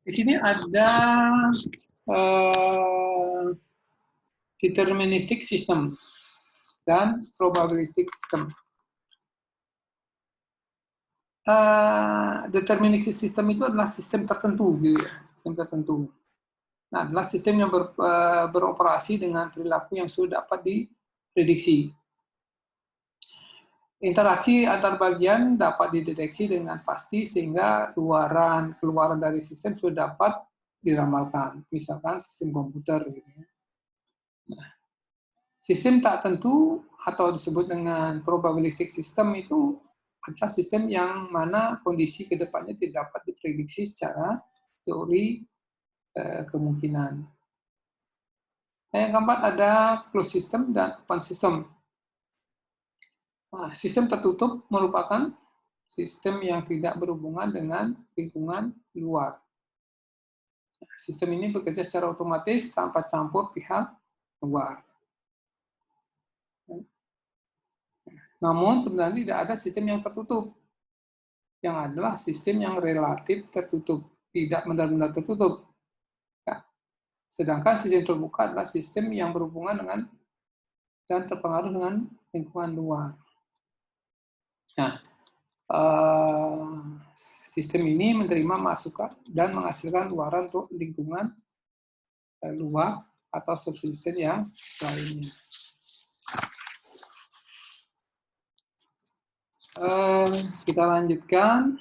Di sini ada deterministic system dan probabilistic system. Deterministic system itu adalah sistem tertentu, gitu ya, sistem tertentu. Nah, adalah sistem yang beroperasi dengan perilaku yang sudah dapat diprediksi. Interaksi antar bagian dapat dideteksi dengan pasti sehingga keluaran dari sistem sudah dapat diramalkan. Misalkan sistem komputer. Gitu ya. Nah, sistem tak tentu atau disebut dengan probabilistic system itu adalah sistem yang mana kondisi ke depannya tidak dapat diprediksi secara teori kemungkinan. Nah, yang keempat ada closed system dan open system. Nah, sistem tertutup merupakan sistem yang tidak berhubungan dengan lingkungan luar. Nah, sistem ini bekerja secara otomatis tanpa campur pihak luar. Namun sebenarnya tidak ada sistem yang tertutup. Yang adalah sistem yang relatif tertutup, tidak benar-benar tertutup. Ya. Sedangkan sistem terbuka adalah sistem yang berhubungan dengan dan terpengaruh dengan lingkungan luar. Nah, sistem ini menerima masukan dan menghasilkan luaran untuk lingkungan luar atau subsistem yang lainnya. Kita lanjutkan.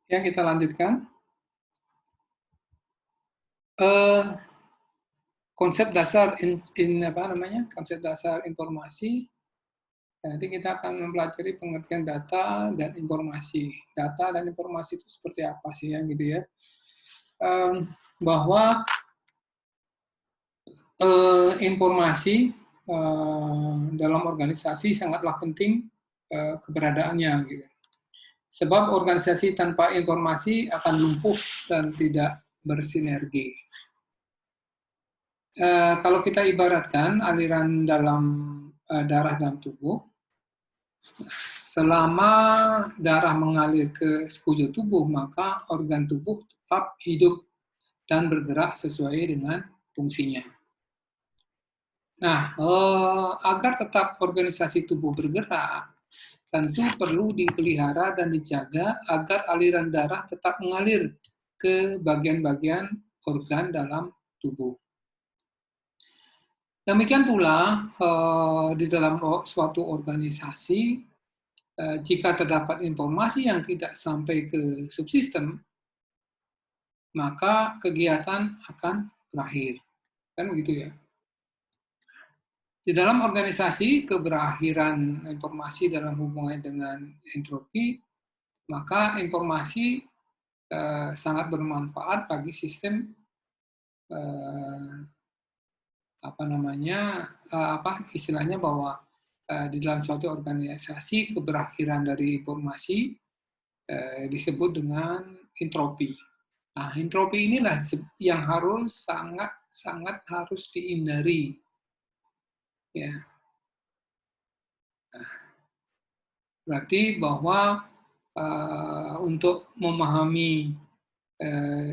Ya, kita lanjutkan. Konsep dasar konsep dasar informasi. Nanti kita akan mempelajari pengertian data dan informasi. Data dan informasi itu seperti apa sih ya, gitu ya. Bahwa informasi dalam organisasi sangatlah penting keberadaannya, gitu. Sebab organisasi tanpa informasi akan lumpuh dan tidak bersinergi. Kalau kita ibaratkan aliran dalam darah dalam tubuh, selama darah mengalir ke sekujur tubuh, maka organ tubuh tetap hidup dan bergerak sesuai dengan fungsinya. Nah, agar tetap organisasi tubuh bergerak, tentu perlu dipelihara dan dijaga agar aliran darah tetap mengalir ke bagian-bagian organ dalam tubuh. Demikian pula di dalam suatu organisasi, jika terdapat informasi yang tidak sampai ke subsistem, maka kegiatan akan berakhir. Kan begitu ya. Di dalam organisasi, keberakhiran informasi dalam hubungan dengan entropi, maka informasi sangat bermanfaat bagi sistem istilahnya bahwa di dalam suatu organisasi keberakhiran dari informasi disebut dengan entropi. Nah, entropi inilah yang harus sangat harus dihindari. Ya. Nah, berarti bahwa untuk memahami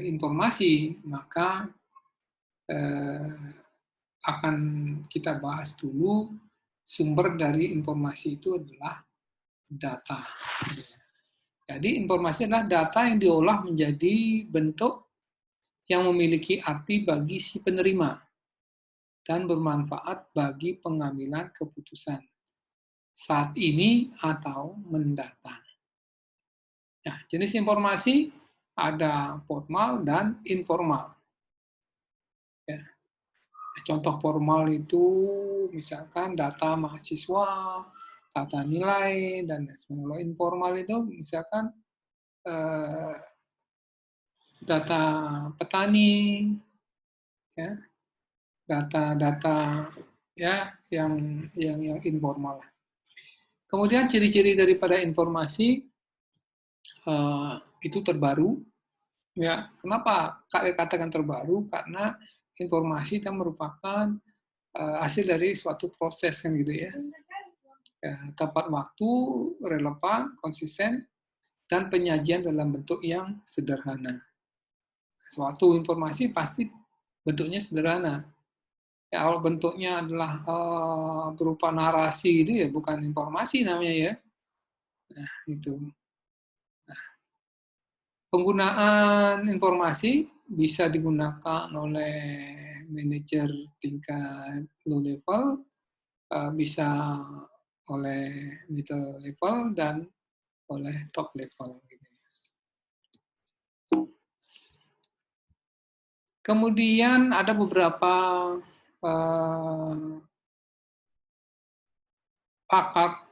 informasi, maka akan kita bahas dulu sumber dari informasi itu adalah data. Jadi informasi adalah data yang diolah menjadi bentuk yang memiliki arti bagi si penerima dan bermanfaat bagi pengambilan keputusan saat ini atau mendatang. Nah, jenis informasi ada formal dan informal. Ya. Contoh formal itu misalkan data mahasiswa, data nilai, dan lain sebagainya. Kalau informal itu misalkan data petani, ya, data-data ya yang informal. Kemudian ciri-ciri daripada informasi itu terbaru. Ya, kenapa katakan terbaru? Karena informasi itu merupakan hasil dari suatu proses kan gitu ya. Ya, tepat waktu, relevan, konsisten, dan penyajian dalam bentuk yang sederhana. Suatu informasi pasti bentuknya sederhana. Ya, kalau bentuknya adalah berupa narasi itu ya bukan informasi namanya ya. Nah, itu. Nah, penggunaan informasi bisa digunakan oleh manajer tingkat low level, bisa oleh middle level, dan oleh top level. Kemudian ada beberapa pakar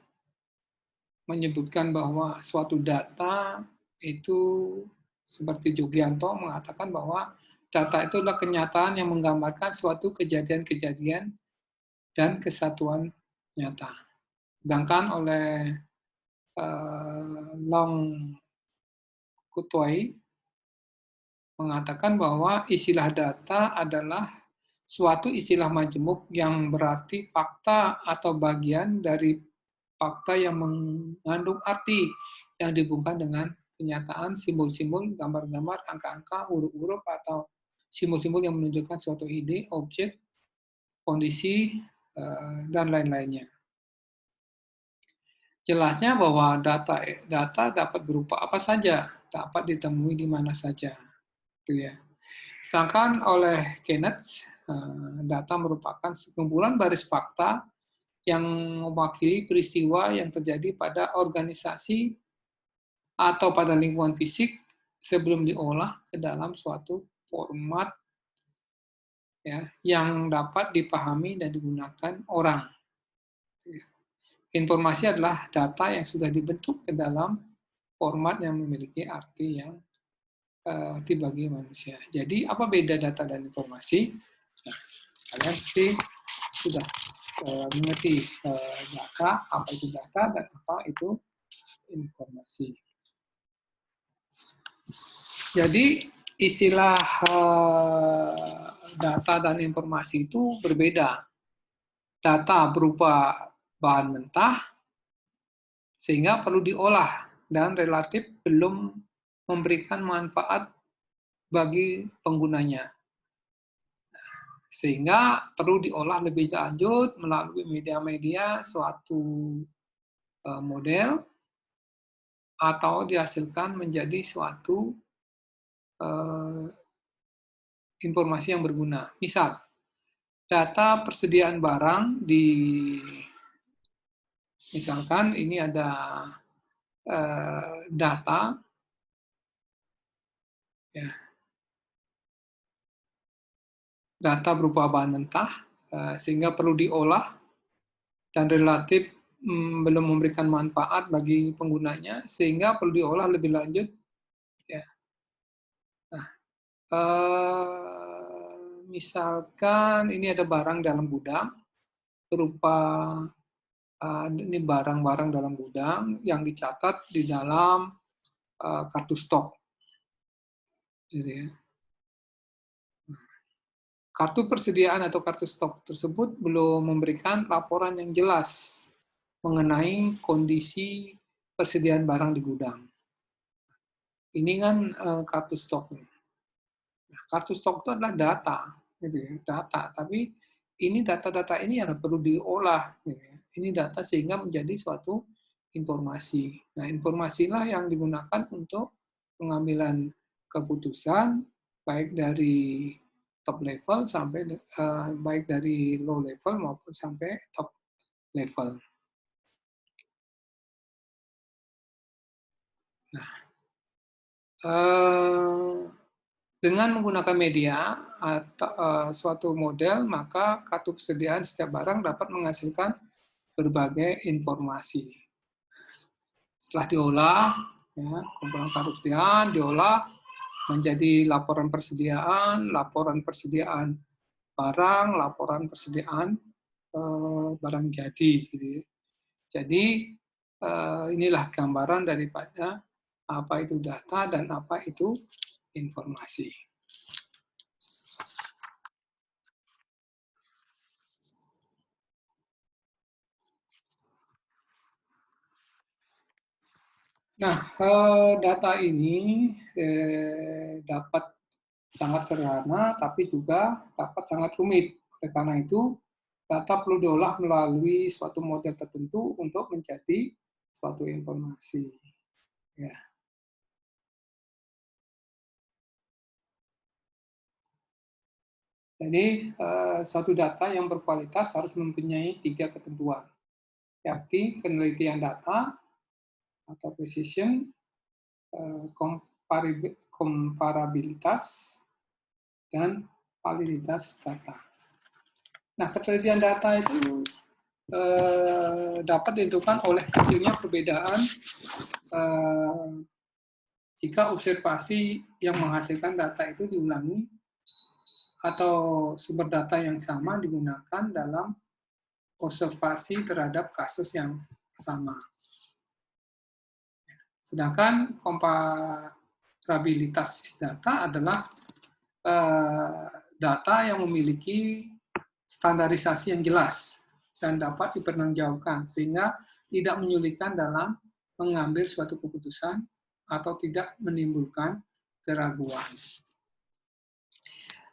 menyebutkan bahwa suatu data itu seperti Jugianto mengatakan bahwa data itu adalah kenyataan yang menggambarkan suatu kejadian-kejadian dan kesatuan nyata. Sedangkan oleh Long Kutwai mengatakan bahwa istilah data adalah suatu istilah majemuk yang berarti fakta atau bagian dari fakta yang mengandung arti yang dihubungkan dengan kenyataan, simbol-simbol, gambar-gambar, angka-angka, huruf-huruf, atau simbol-simbol yang menunjukkan suatu ide, objek, kondisi, dan lain-lainnya. Jelasnya bahwa data dapat berupa apa saja, dapat ditemui di mana saja. Gitu ya. Sedangkan oleh Keynes, data merupakan sekumpulan baris fakta yang mewakili peristiwa yang terjadi pada organisasi atau pada lingkungan fisik sebelum diolah ke dalam suatu format ya, yang dapat dipahami dan digunakan orang. Informasi adalah data yang sudah dibentuk ke dalam format yang memiliki arti yang dibagi manusia. Jadi apa beda data dan informasi? Nah, kalian pasti sudah mengerti data, apa itu data, dan apa itu informasi. Jadi istilah data dan informasi itu berbeda. Data berupa bahan mentah, sehingga perlu diolah, dan relatif belum memberikan manfaat bagi penggunanya. Sehingga perlu diolah lebih lanjut melalui media-media suatu model, atau dihasilkan menjadi suatu informasi yang berguna. Misal, data persediaan barang di, misalkan ini ada data, ya, data berupa bahan mentah, sehingga perlu diolah dan relatif belum memberikan manfaat bagi penggunanya, sehingga perlu diolah lebih lanjut. Ya. Nah, misalkan ini ada barang dalam gudang berupa ini barang-barang dalam gudang yang dicatat di dalam kartu stok. Gitu ya. Kartu persediaan atau kartu stok tersebut belum memberikan laporan yang jelas mengenai kondisi persediaan barang di gudang. Ini kan kartu stok. Nah, kartu stok itu adalah data, gitu ya, data. Tapi ini data-data ini yang perlu diolah. Gitu ya. Ini data sehingga menjadi suatu informasi. Nah, informasilah yang digunakan untuk pengambilan keputusan baik dari top level sampai baik dari low level maupun sampai top level. Nah, Eh, dengan menggunakan media atau suatu model, maka kartu persediaan setiap barang dapat menghasilkan berbagai informasi. Setelah diolah, ya, komponen kartu persediaan diolah menjadi laporan persediaan barang, laporan persediaan barang jadi. Gitu ya. Jadi inilah gambaran daripada apa itu data dan apa itu informasi. Nah, data ini dapat sangat sederhana, tapi juga dapat sangat rumit. Oleh karena itu, data perlu diolah melalui suatu model tertentu untuk menjadi suatu informasi. Ya. Jadi, suatu data yang berkualitas harus mempunyai 3 ketentuan, yakni penelitian data atau precision, komparabilitas, dan validitas data. Nah, ketelitian data itu dapat ditentukan oleh kecilnya perbedaan jika observasi yang menghasilkan data itu diulangi atau sumber data yang sama digunakan dalam observasi terhadap kasus yang sama. Sedangkan komparabilitas data adalah data yang memiliki standarisasi yang jelas dan dapat dipertanggungjawabkan sehingga tidak menyulitkan dalam mengambil suatu keputusan atau tidak menimbulkan keraguan.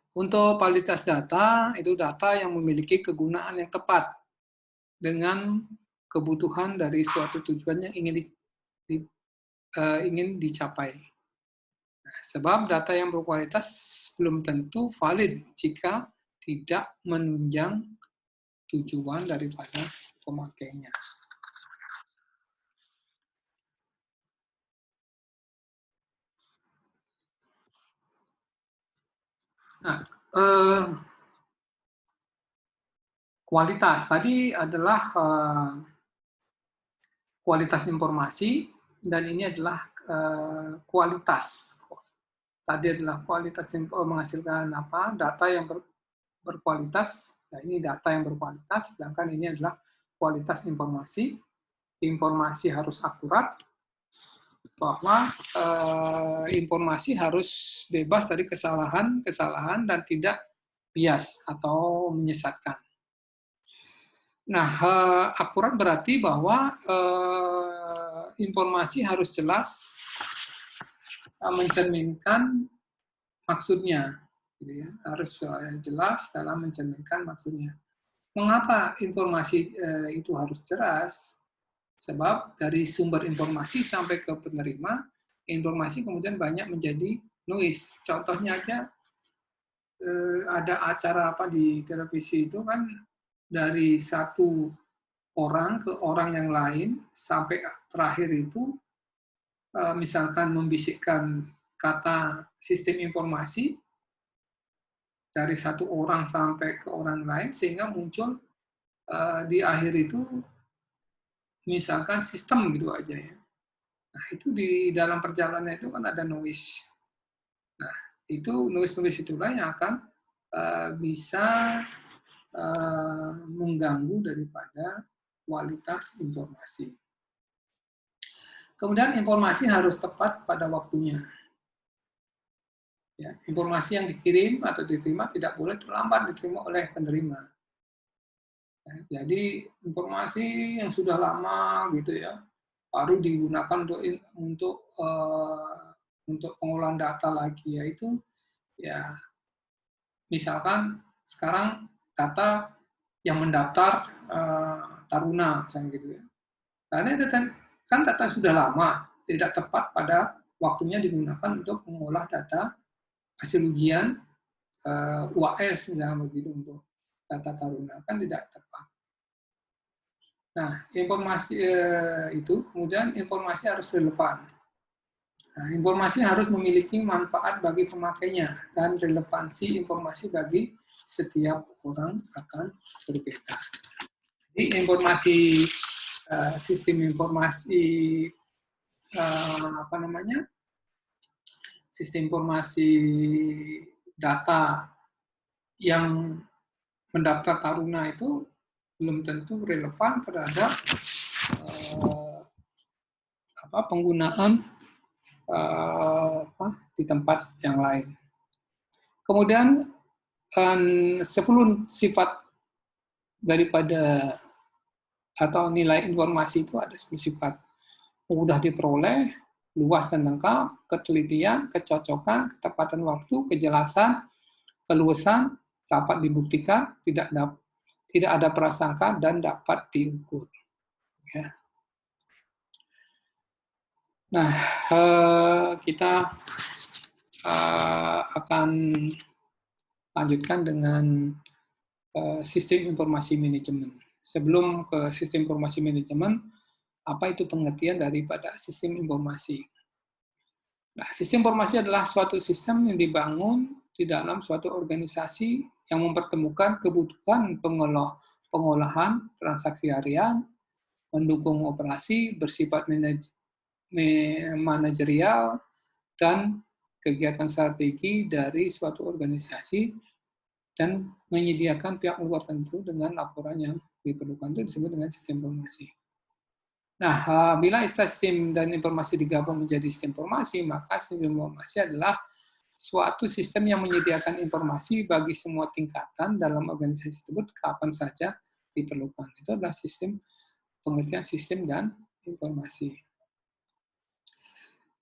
Untuk validitas data, itu data yang memiliki kegunaan yang tepat dengan kebutuhan dari suatu tujuan yang ingin dicapai. Nah, sebab data yang berkualitas belum tentu valid jika tidak menunjang tujuan daripada pemakainya. Nah, kualitas tadi adalah kualitas informasi dan ini adalah kualitas. Tadi adalah kualitas menghasilkan apa? Data yang berkualitas. Nah, ini data yang berkualitas, sedangkan ini adalah kualitas informasi. Informasi harus akurat, bahwa informasi harus bebas dari kesalahan dan tidak bias atau menyesatkan. Nah, akurat berarti bahwa informasi harus jelas mencerminkan maksudnya, gitu ya. Harus jelas dalam mencerminkan maksudnya. Mengapa informasi itu harus jelas? Sebab dari sumber informasi sampai ke penerima, informasi kemudian banyak menjadi noise. Contohnya aja ada acara apa di televisi itu kan dari satu orang ke orang yang lain sampai terakhir itu misalkan membisikkan kata sistem informasi dari satu orang sampai ke orang lain sehingga muncul di akhir itu misalkan sistem gitu aja ya. Nah, itu di dalam perjalanan itu kan ada noise. Nah, itu noise-noise itulah yang akan bisa mengganggu daripada kualitas informasi. Kemudian informasi harus tepat pada waktunya. Ya, informasi yang dikirim atau diterima tidak boleh terlambat diterima oleh penerima. Ya, jadi informasi yang sudah lama gitu ya, baru digunakan untuk pengolahan data lagi, yaitu ya misalkan sekarang data yang mendaftar taruna misalnya gitu ya. Karena kan data sudah lama, tidak tepat pada waktunya digunakan untuk mengolah data hasil ujian UAS misalnya begitu untuk data taruna kan tidak tepat. Nah, informasi itu kemudian informasi harus relevan. Nah, informasi harus memiliki manfaat bagi pemakainya dan relevansi informasi bagi setiap orang akan berbeda. Jadi informasi sistem informasi apa namanya? Sistem informasi data yang mendaftar taruna itu belum tentu relevan terhadap penggunaan di tempat yang lain. Kemudian 10 sifat daripada atau nilai informasi itu ada 10 sifat. Mudah diperoleh, luas dan lengkap, ketelitian, kecocokan, ketepatan waktu, kejelasan, keluasan, dapat dibuktikan, tidak ada prasangka dan dapat diukur. Ya. Nah, kita akan lanjutkan dengan sistem informasi manajemen. Sebelum ke sistem informasi manajemen, apa itu pengertian daripada sistem informasi? Nah, sistem informasi adalah suatu sistem yang dibangun di dalam suatu organisasi yang mempertemukan kebutuhan pengolahan transaksi harian, mendukung operasi, bersifat manajerial, dan kegiatan strategi dari suatu organisasi, dan menyediakan pihak luar tentu dengan laporan yang diperlukan itu disebut dengan sistem informasi. Nah, bila istilah sistem dan informasi digabung menjadi sistem informasi, maka sistem informasi adalah suatu sistem yang menyediakan informasi bagi semua tingkatan dalam organisasi tersebut kapan saja diperlukan. Itu adalah sistem, pengertian sistem dan informasi.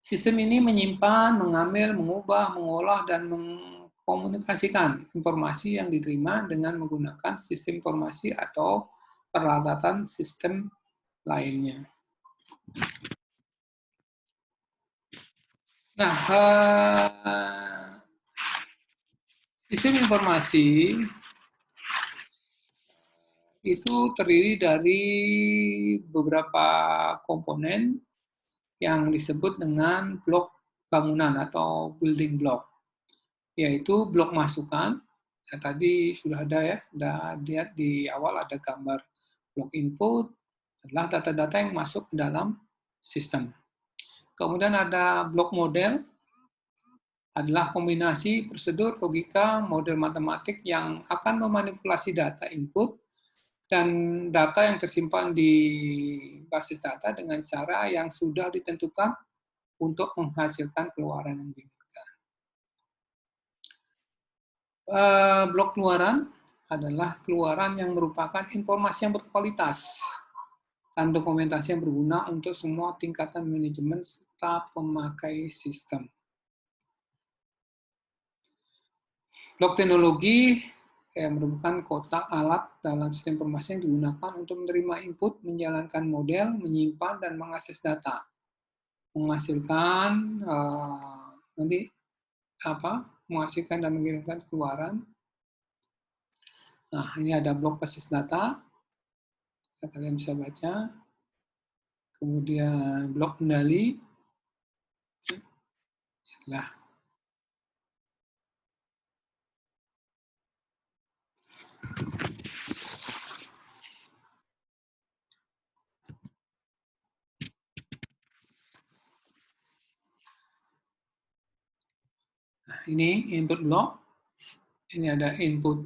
Sistem ini menyimpan, mengambil, mengubah, mengolah, dan mengkomunikasikan informasi yang diterima dengan menggunakan sistem informasi atau peralatan sistem lainnya. Nah, sistem informasi itu terdiri dari beberapa komponen yang disebut dengan blok bangunan atau building block, yaitu blok masukan. Ya, tadi sudah ada ya, sudah lihat di awal ada gambar blok input, adalah data-data yang masuk ke dalam sistem. Kemudian ada blok model, adalah kombinasi prosedur, logika, model matematik yang akan memanipulasi data input dan data yang tersimpan di basis data dengan cara yang sudah ditentukan untuk menghasilkan keluaran yang diinginkan. Blok keluaran adalah keluaran yang merupakan informasi yang berkualitas dan dokumentasi yang berguna untuk semua tingkatan manajemen serta pemakai sistem. Blok teknologi merupakan kotak alat dalam sistem informasi yang digunakan untuk menerima input, menjalankan model, menyimpan, dan mengakses data. Menghasilkan menghasilkan dan mengirimkan keluaran. Nah, ini ada blok basis data. Kalian bisa baca. Kemudian blok kendali. Nah, ini input block. Ini ada input.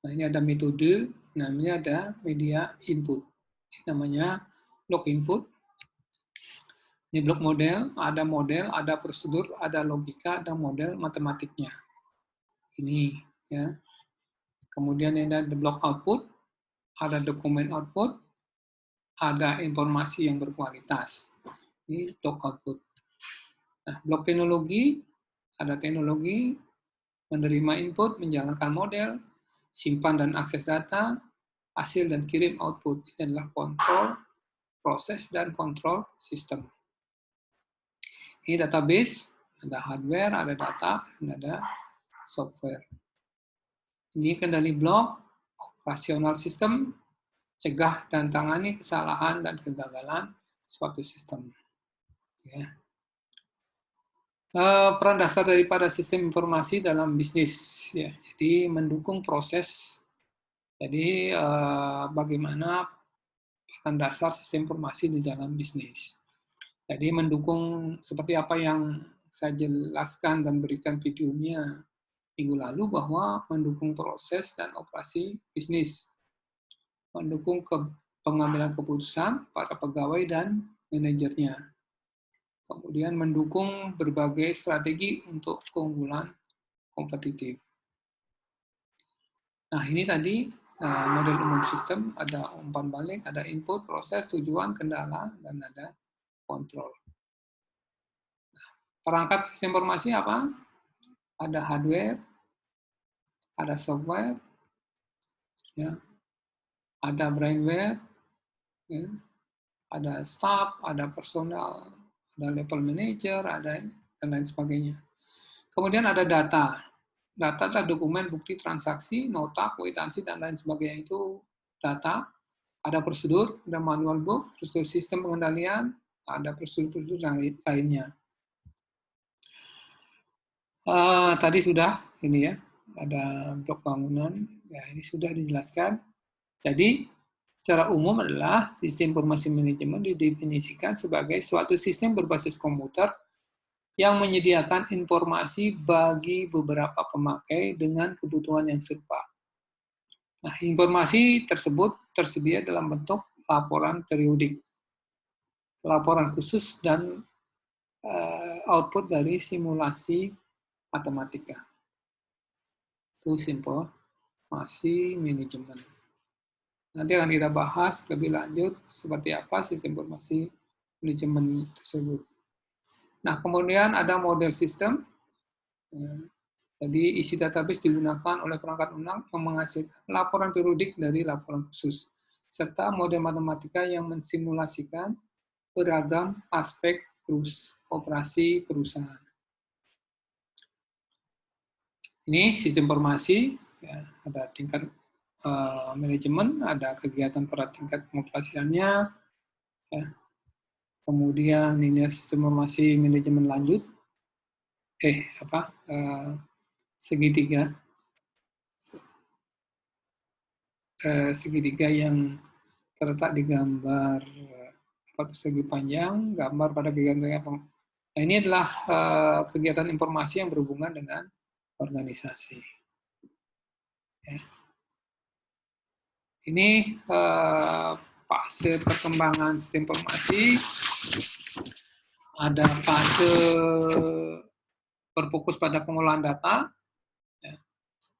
Nah, ini ada metode. Namanya ada media input. Ini namanya blok input. Ini blok model, ada prosedur, ada logika, ada model matematiknya. Ini ya. Kemudian ada blok output, ada dokumen output, ada informasi yang berkualitas. Ini blok output. Nah, blok teknologi, ada teknologi, menerima input, menjalankan model, simpan dan akses data, hasil dan kirim output. Ini adalah kontrol, proses, dan kontrol sistem. Ini database, ada hardware, ada data, dan ada software. Ini kendali blok, operasional sistem, cegah dan tangani kesalahan dan kegagalan suatu sistem. Ya. Peran dasar daripada sistem informasi dalam bisnis, ya. Jadi mendukung proses. Jadi bagaimana peran dasar sistem informasi di dalam bisnis. Jadi mendukung seperti apa yang saya jelaskan dan berikan videonya minggu lalu, bahwa mendukung proses dan operasi bisnis, mendukung pengambilan keputusan para pegawai dan manajernya, kemudian mendukung berbagai strategi untuk keunggulan kompetitif. Nah, ini tadi model umum sistem, ada umpan balik, ada input, proses, tujuan, kendala, dan ada kontrol. Perangkat sistem informasi apa? Ada hardware, ada software, ya, ada brainware, ya, ada staff, ada personal, ada level manager, ada dan lain sebagainya. Kemudian ada data. Data adalah dokumen bukti transaksi, nota, kwitansi, dan lain sebagainya. Itu data. Ada prosedur, ada manual book, prosedur sistem pengendalian, ada prosedur-prosedur lainnya. Tadi sudah ini ya, ada blok bangunan. Ya, ini sudah dijelaskan. Jadi, secara umum adalah sistem informasi manajemen didefinisikan sebagai suatu sistem berbasis komputer yang menyediakan informasi bagi beberapa pemakai dengan kebutuhan yang serupa. Nah, informasi tersebut tersedia dalam bentuk laporan periodik, laporan khusus, dan output dari simulasi matematika. Itu informasi manajemen. Nanti akan kita bahas lebih lanjut seperti apa sistem informasi manajemen tersebut. Nah, kemudian ada model sistem. Jadi isi database digunakan oleh perangkat lunak yang menghasilkan laporan periodik dari laporan khusus, serta model matematika yang mensimulasikan beragam aspek operasi perusahaan. Ini sistem informasi, ya, ada tingkat manajemen, ada kegiatan pada tingkat pengoperasiannya, ya. Kemudian ini sistem informasi manajemen lanjut, segitiga, segitiga yang terletak di gambar persegi panjang, gambar pada kegiatan. Nah, ini adalah kegiatan informasi yang berhubungan dengan organisasi. Ya. Ini fase perkembangan sistem informasi. Ada fase berfokus pada pengolahan data, ya,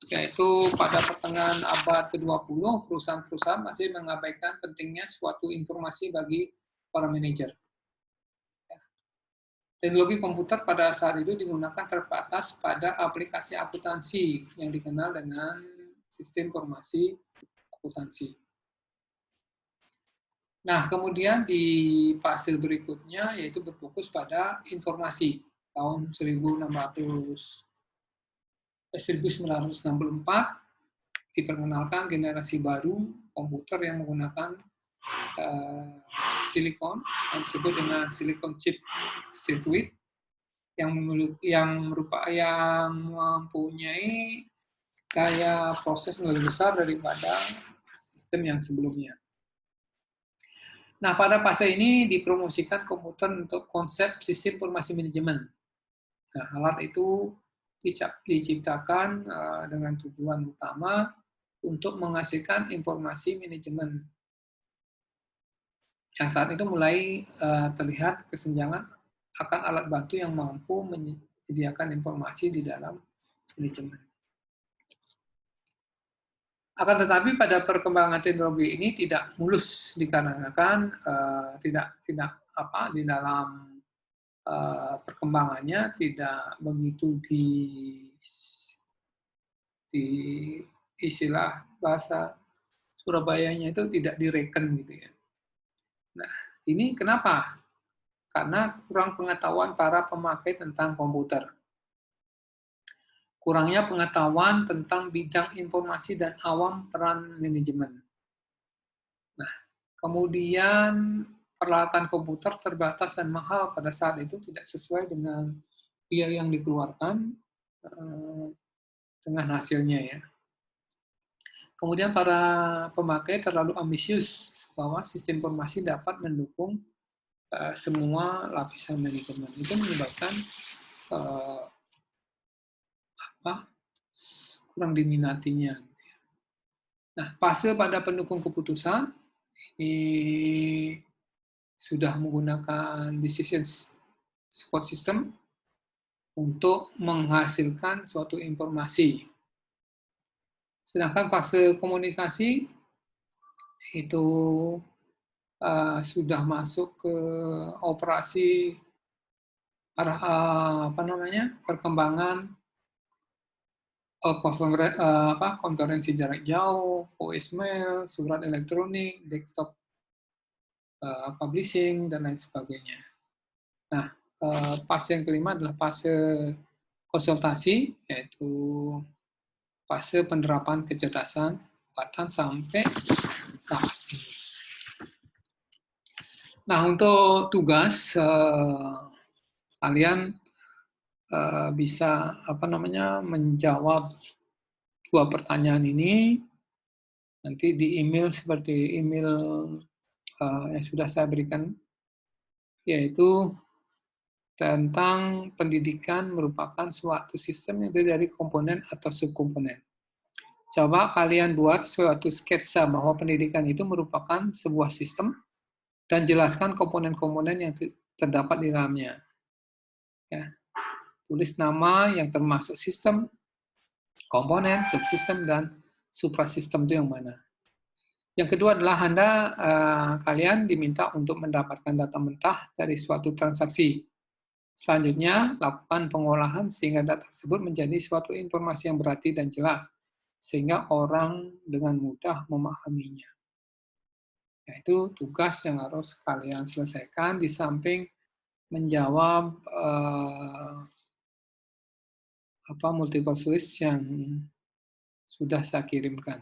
yaitu pada pertengahan abad ke-20, perusahaan-perusahaan masih mengabaikan pentingnya suatu informasi bagi para manajer. Teknologi komputer pada saat itu digunakan terbatas pada aplikasi akuntansi yang dikenal dengan sistem informasi akuntansi. Nah, kemudian di fase berikutnya yaitu berfokus pada informasi. Tahun 1964 diperkenalkan generasi baru komputer yang menggunakan silikon, yang disebut dengan silicon chip circuit, yang mempunyai gaya proses lebih besar daripada sistem yang sebelumnya. Nah, pada fase ini dipromosikan komputer untuk konsep sistem informasi manajemen. Nah, alat itu diciptakan dengan tujuan utama untuk menghasilkan informasi manajemen. Yang saat itu mulai terlihat kesenjangan akan alat bantu yang mampu menyediakan informasi di dalam manajemen. Akan tetapi pada perkembangan teknologi ini tidak mulus dikarenakan di dalam perkembangannya tidak begitu di istilah bahasa Surabayanya itu tidak direken gitu ya. Nah, ini kenapa? Karena kurang pengetahuan para pemakai tentang komputer. Kurangnya pengetahuan tentang bidang informasi dan awam peran manajemen. Nah, kemudian peralatan komputer terbatas dan mahal pada saat itu, tidak sesuai dengan biaya yang dikeluarkan dengan hasilnya ya. Kemudian para pemakai terlalu ambisius bahwa sistem informasi dapat mendukung semua lapisan manajemen. Itu menyebabkan kurang diminatinya. Nah, fase pada pendukung keputusan ini sudah menggunakan decision support system untuk menghasilkan suatu informasi. Sedangkan fase komunikasi itu sudah masuk ke operasi perkembangan konferensi jarak jauh, voicemail, surat elektronik, desktop publishing, dan lain sebagainya. Nah, fase yang kelima adalah fase konsultasi, yaitu fase penerapan kecerdasan buatan sampai saat ini. Nah, untuk tugas kalian bisa menjawab dua pertanyaan ini nanti di email seperti email yang sudah saya berikan, yaitu tentang pendidikan merupakan suatu sistem yang terdiri dari komponen atau subkomponen. Coba kalian buat suatu sketsa bahwa pendidikan itu merupakan sebuah sistem dan jelaskan komponen-komponen yang terdapat di dalamnya. Ya. Tulis nama yang termasuk sistem, komponen, subsistem, dan suprasistem itu yang mana. Yang kedua adalah kalian diminta untuk mendapatkan data mentah dari suatu transaksi. Selanjutnya, lakukan pengolahan sehingga data tersebut menjadi suatu informasi yang berarti dan jelas, sehingga orang dengan mudah memahaminya. Itu tugas yang harus kalian selesaikan di samping menjawab multiple choice yang sudah saya kirimkan.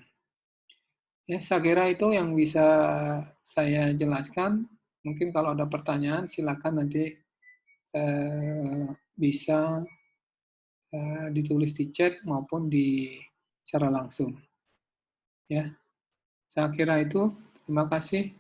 Ya, saya kira itu yang bisa saya jelaskan. Mungkin kalau ada pertanyaan, silakan nanti bisa ditulis di chat maupun secara langsung. Ya, saya kira itu. Terima kasih.